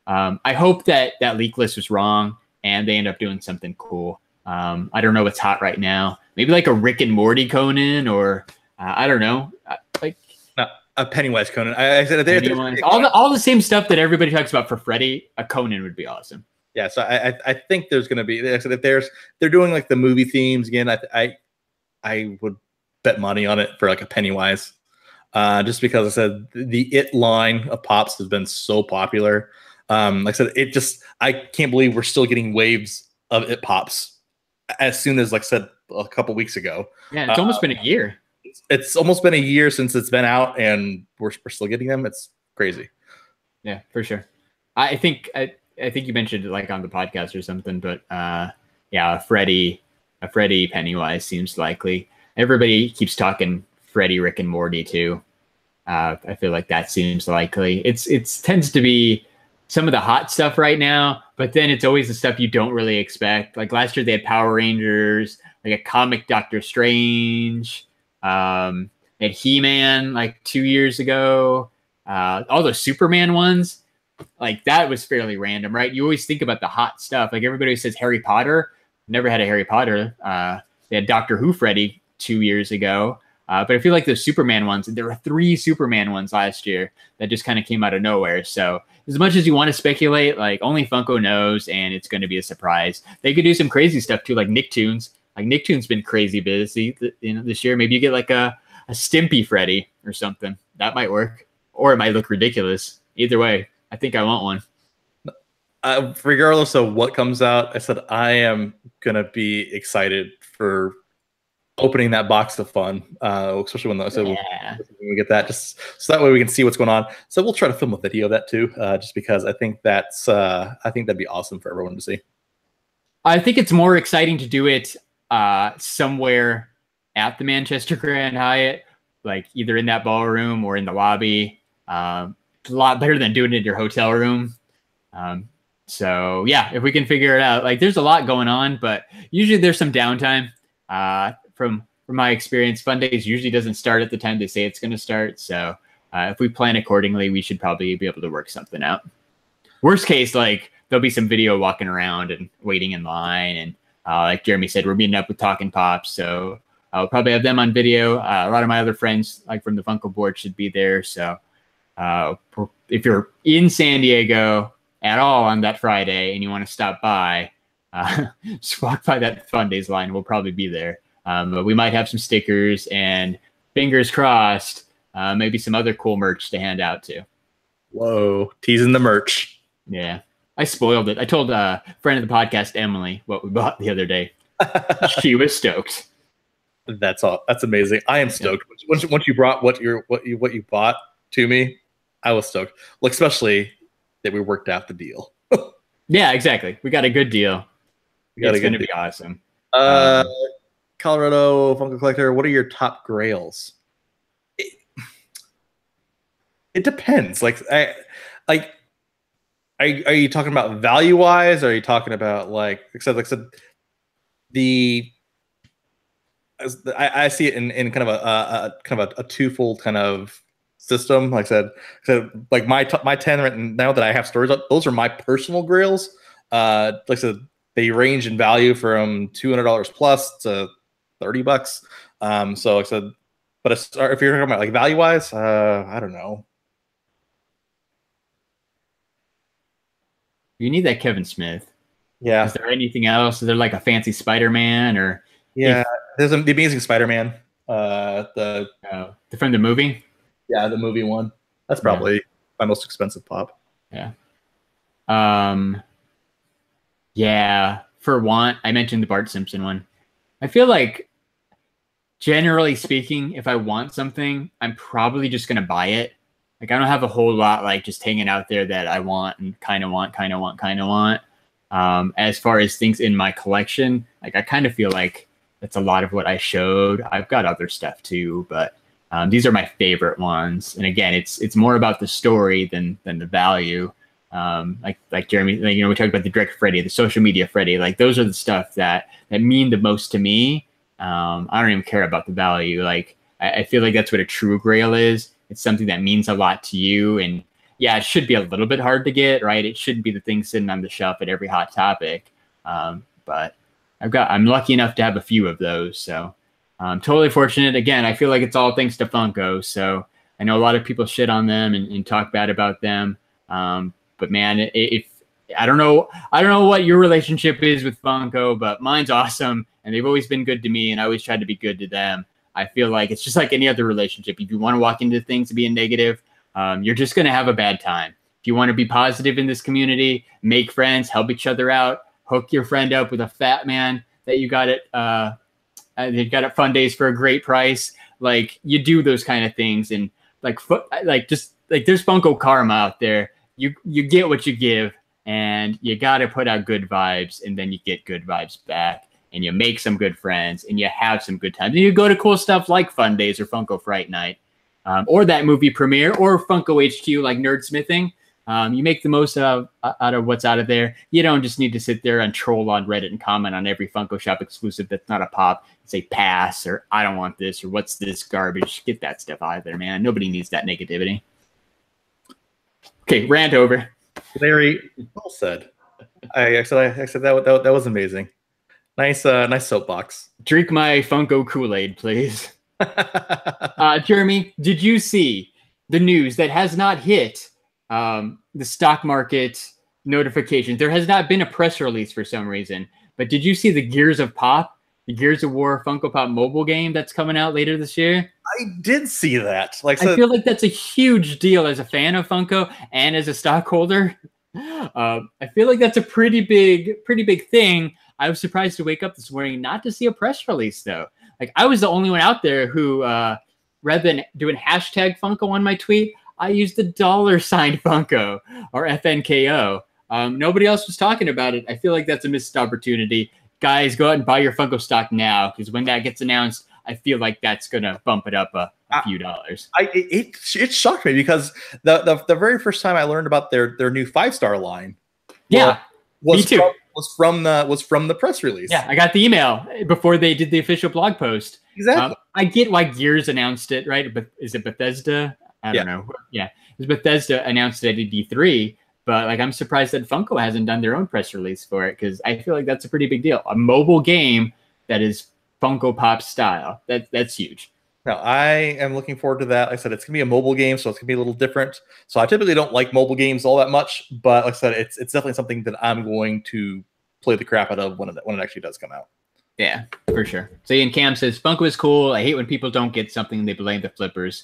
I hope that leak list was wrong and they end up doing something cool. I don't know what's hot right now. Maybe like a Rick and Morty Conan, or I don't know, like a Pennywise Conan. I said all the same stuff that everybody talks about for Freddy. A Conan would be awesome. Yeah, so I think there's going to be. Like I said, if they're doing like the movie themes again, I would bet money on it for like a Pennywise, just because I said the It line of pops has been so popular. Like I said, I can't believe we're still getting waves of It pops as soon as, like I said, a couple weeks ago. Yeah, it's almost been a year. It's almost been a year since it's been out, and we're still getting them. It's crazy. Yeah, for sure. I think you mentioned it like on the podcast or something, but yeah, a Freddy Pennywise seems likely. everybody keeps talking Freddy, Rick, and Morty too. I feel like that seems likely. It's tends to be some of the hot stuff right now, but then it's always the stuff you don't really expect. Like last year they had Power Rangers, like a comic Doctor Strange, they had He-Man like 2 years ago. All the Superman ones, like that was fairly random, right? You always think about the hot stuff. Like everybody says Harry Potter, never had a Harry Potter. They had Doctor Who Freddy 2 years ago. But I feel like the Superman ones, there were 3 Superman ones last year that just kind of came out of nowhere. So as much as you want to speculate, like only Funko knows, and it's going to be a surprise. They could do some crazy stuff too, like Nicktoons. Like Nicktoons been crazy busy this year. Maybe you get like a Stimpy Freddy or something. That might work. Or it might look ridiculous. Either way, I think I want one. Regardless of what comes out, I said I am going to be excited for opening that box of fun, especially when we get that, just so that way we can see what's going on. So we'll try to film a video of that too, just because I think that'd be awesome for everyone to see. I think it's more exciting to do it somewhere at the Manchester Grand Hyatt, like either in that ballroom or in the lobby. It's a lot better than doing it in your hotel room. So yeah, if we can figure it out, like there's a lot going on, but usually there's some downtime. From my experience, Fun Days usually doesn't start at the time they say it's going to start. So if we plan accordingly, we should probably be able to work something out. Worst case, like there'll be some video walking around and waiting in line. And like Jeremy said, we're meeting up with Talking Pops. So I'll probably have them on video. A lot of my other friends, like from the Funko board, should be there. So if you're in San Diego at all on that Friday and you want to stop by, just walk by that Fun Days line. We'll probably be there. But we might have some stickers and fingers crossed, maybe some other cool merch to hand out too. Whoa, teasing the merch. Yeah, I spoiled it. I told a friend of the podcast, Emily, what we bought the other day. She was stoked. That's all. That's amazing. I am stoked. Yeah. Once you brought what you bought to me, I was stoked. Well, especially that we worked out the deal. Yeah, exactly. We got a good deal. It's going to be awesome. Colorado Funko Collector, what are your top Grails? It depends. Are you talking about value wise? Or are you talking about like I said, I see it in kind of a twofold kind of system. Like I said, like my 10 right now that I have storage up, those are my personal Grails. Like I said, they range in value from $200 plus to $30. So like I said, but if you're talking about like value wise, I don't know. You need that Kevin Smith. Yeah. Is there anything else? Is there like a fancy Spider-Man or? Yeah, there's the Amazing Spider-Man. From the movie. Yeah, the movie one. That's probably my most expensive pop. Yeah. Yeah. For want, I mentioned the Bart Simpson one. I feel like, generally speaking, if I want something, I'm probably just gonna buy it. Like I don't have a whole lot like just hanging out there that I want and kind of want. As far as things in my collection, like I kind of feel like that's a lot of what I showed. I've got other stuff too, but these are my favorite ones. And again, it's more about the story than the value. Like Jeremy, like, we talked about the direct Freddy, the social media Freddy. Like those are the stuff that mean the most to me. I don't even care about the value. Like I feel like that's what a true Grail is. It's something that means a lot to you. And yeah, it should be a little bit hard to get, right? It shouldn't be the thing sitting on the shelf at every Hot Topic. But I'm lucky enough to have a few of those. So I'm totally fortunate. Again, I feel like it's all thanks to Funko. So I know a lot of people shit on them and talk bad about them. But man, if I don't know what your relationship is with Funko, but mine's awesome. And they've always been good to me. And I always try to be good to them. I feel like it's just like any other relationship. If you want to walk into things to be a negative, you're just going to have a bad time. If you want to be positive in this community, make friends, help each other out, hook your friend up with a fat man that you got at Fun Days for a great price. Like you do those kind of things. And like there's Funko karma out there. You get what you give, and you got to put out good vibes, and then you get good vibes back. and you make some good friends and you have some good times. And you go to cool stuff like Fun Days or Funko Fright Night, or that movie premiere, or Funko HQ like Nerdsmithing. You make the most out of what's out of there. You don't just need to sit there and troll on Reddit and comment on every Funko Shop exclusive that's not a pop. Say pass, or I don't want this, or what's this garbage. Get that stuff out of there, man. Nobody needs that negativity. Okay, rant over. Larry, well said. I said that was amazing. Nice soapbox. Drink my Funko Kool-Aid, please. Jeremy, did you see the news that has not hit the stock market notification? There has not been a press release for some reason, but did you see the Gears of War Funko Pop mobile game that's coming out later this year? I did see that. I feel like that's a huge deal as a fan of Funko and as a stockholder. I feel like that's a pretty big thing. I was surprised to wake up this morning not to see a press release, though. Like, I was the only one out there who, rather than doing hashtag Funko on my tweet, I used the $ Funko, or FNKO. Nobody else was talking about it. I feel like that's a missed opportunity. Guys, go out and buy your Funko stock now, because when that gets announced, I feel like that's going to bump it up a few dollars. It shocked me, because the very first time I learned about their new 5-star line, yeah, me too. Was from the press release. Yeah, I got the email before they did the official blog post. Exactly. I get why Gears announced it, right? But is it Bethesda? I don't know. Yeah, it was Bethesda announced it at D3, but like, I'm surprised that Funko hasn't done their own press release for it, because I feel like that's a pretty big deal. A mobile game that is Funko Pop style. That's huge. No, I am looking forward to that. Like I said, it's gonna be a mobile game, so it's gonna be a little different. So I typically don't like mobile games all that much, but like I said, it's definitely something that I'm going to play the crap out of when it actually does come out. Yeah, for sure. So Ian Cam says, Funko is cool. I hate when people don't get something and they blame the flippers.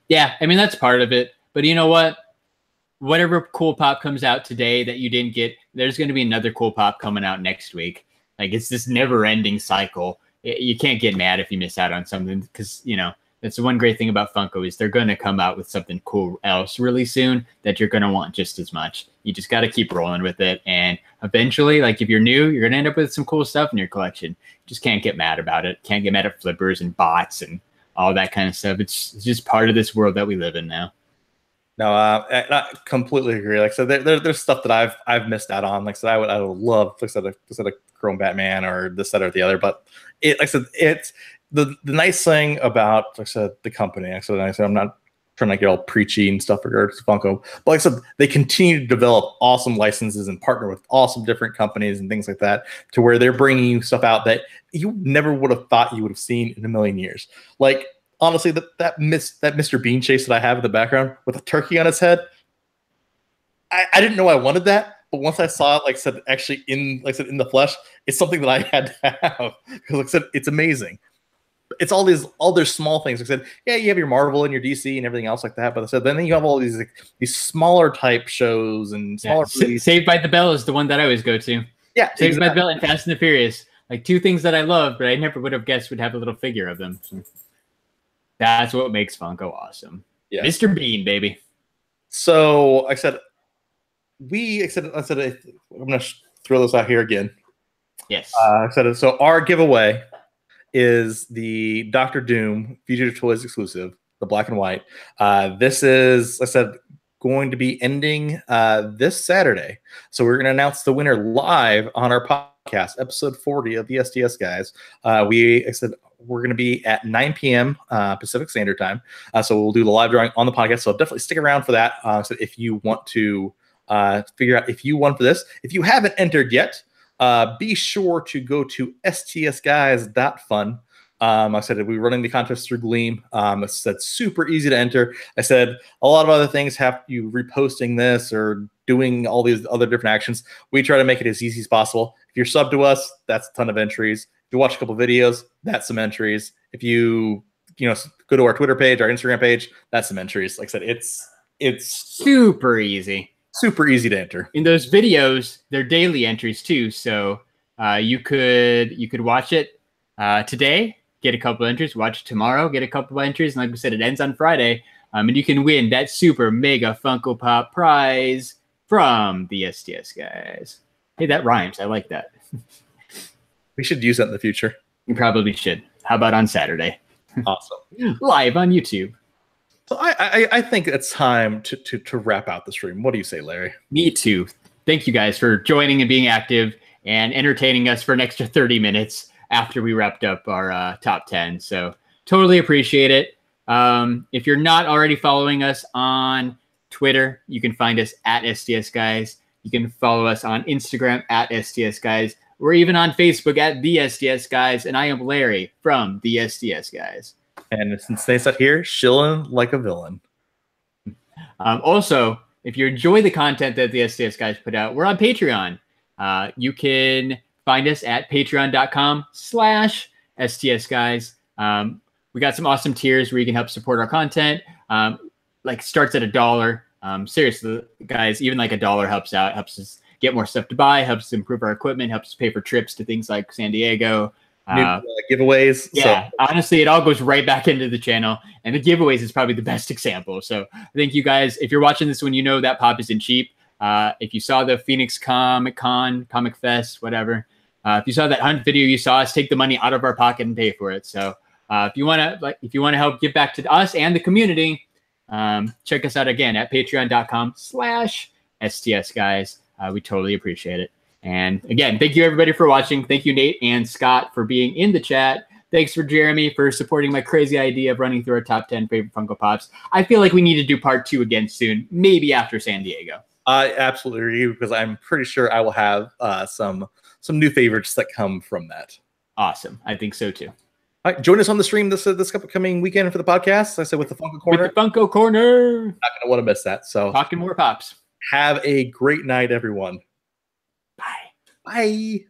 Yeah, I mean, that's part of it. But you know what? Whatever cool pop comes out today that you didn't get, there's going to be another cool pop coming out next week. Like, it's this never-ending cycle. You can't get mad if you miss out on something, because, you know, that's the one great thing about Funko is they're going to come out with something cool else really soon that you're going to want just as much. You just got to keep rolling with it. And eventually, like, if you're new, you're going to end up with some cool stuff in your collection. You just can't get mad about it. Can't get mad at flippers and bots and all that kind of stuff. It's just part of this world that we live in now. No, I completely agree. Like I said, there's stuff that I've missed out on. Like I said, I would love, like I said, a Chrome Batman or this, that, or the other. But like I said, it's the nice thing about, like I said, the company. Like I said, I'm not trying to get all preachy and stuff regards to Funko, but like I said, they continue to develop awesome licenses and partner with awesome different companies and things like that, to where they're bringing you stuff out that you never would have thought you would have seen in a million years. Like, honestly, that Mr. Bean chase that I have in the background with a turkey on his head, I didn't know I wanted that, but once I saw it, like I said, actually in the flesh, it's something that I had to have, because like I said, it's amazing. It's all their small things. Like I said, yeah, you have your Marvel and your DC and everything else like that, but I said, then you have all these smaller type shows and smaller. Yeah. Saved by the Bell is the one that I always go to. Yeah, Saved by the Bell and Fast and the Furious, like two things that I love, but I never would have guessed would have a little figure of them. So that's what makes Funko awesome. Yeah. Mr. Bean, baby. So I said, I'm going to throw this out here again. Yes. I said, so our giveaway is the Dr. Doom Fugitive Toys exclusive, the black and white. This is, I said, going to be ending this Saturday. So we're going to announce the winner live on our podcast, episode 40 of the STS Guys. I said, we're going to be at 9 p.m. Pacific Standard Time. So we'll do the live drawing on the podcast. So definitely stick around for that. So if you want to figure out if you won for this, if you haven't entered yet, be sure to go to stsguys.fun. I said we're running the contest through Gleam. I said super easy to enter. I said a lot of other things have you reposting this or doing all these other different actions. We try to make it as easy as possible. If you're sub to us, that's a ton of entries. If you watch a couple videos, that's some entries. If you go to our Twitter page, our Instagram page, that's some entries. Like I said, it's super easy. Super easy to enter. In those videos, they're daily entries too. So you could watch it today, get a couple entries, watch it tomorrow, get a couple of entries, and like we said, it ends on Friday. And you can win that super mega Funko Pop prize from the STS Guys. Hey, that rhymes. I like that. We should use that in the future. You probably should. How about on Saturday? Awesome. Live on YouTube. So I think it's time to wrap out the stream. What do you say, Larry? Me too. Thank you guys for joining and being active and entertaining us for an extra 30 minutes after we wrapped up our top 10. So totally appreciate it. If you're not already following us on Twitter, you can find us at STS Guys. You can follow us on Instagram at STS Guys. We're even on Facebook at the STS Guys. And I am Larry from the STS Guys. And since they sat here, shilling like a villain. Also, if you enjoy the content that the STS Guys put out, we're on Patreon. You can find us at patreon.com/STS Guys. We got some awesome tiers where you can help support our content. Like starts at $1. Seriously, guys, even like $1 helps out, helps us get more stuff to buy, helps us improve our equipment, helps us pay for trips to things like San Diego. Giveaways. Yeah, so honestly, it all goes right back into the channel, and the giveaways is probably the best example. So thank you guys. If you're watching this one, you know that pop isn't cheap. If you saw the Phoenix Comic Fest, whatever, if you saw that hunt video, you saw us take the money out of our pocket and pay for it. So if you want to help give back to us and the community, check us out again at patreon.com/STS Guys. We totally appreciate it. And again, thank you everybody for watching. Thank you, Nate and Scott, for being in the chat. Thanks for Jeremy for supporting my crazy idea of running through our top 10 favorite Funko Pops. I feel like we need to do part 2 again soon, maybe after San Diego. I absolutely agree, because I'm pretty sure I will have some new favorites that come from that. Awesome. I think so too. All right, join us on the stream this upcoming weekend for the podcast. I said with the Funko Corner. With the Funko Corner. Not going to want to miss that. So talking more pops. Have a great night, everyone. Bye. Bye.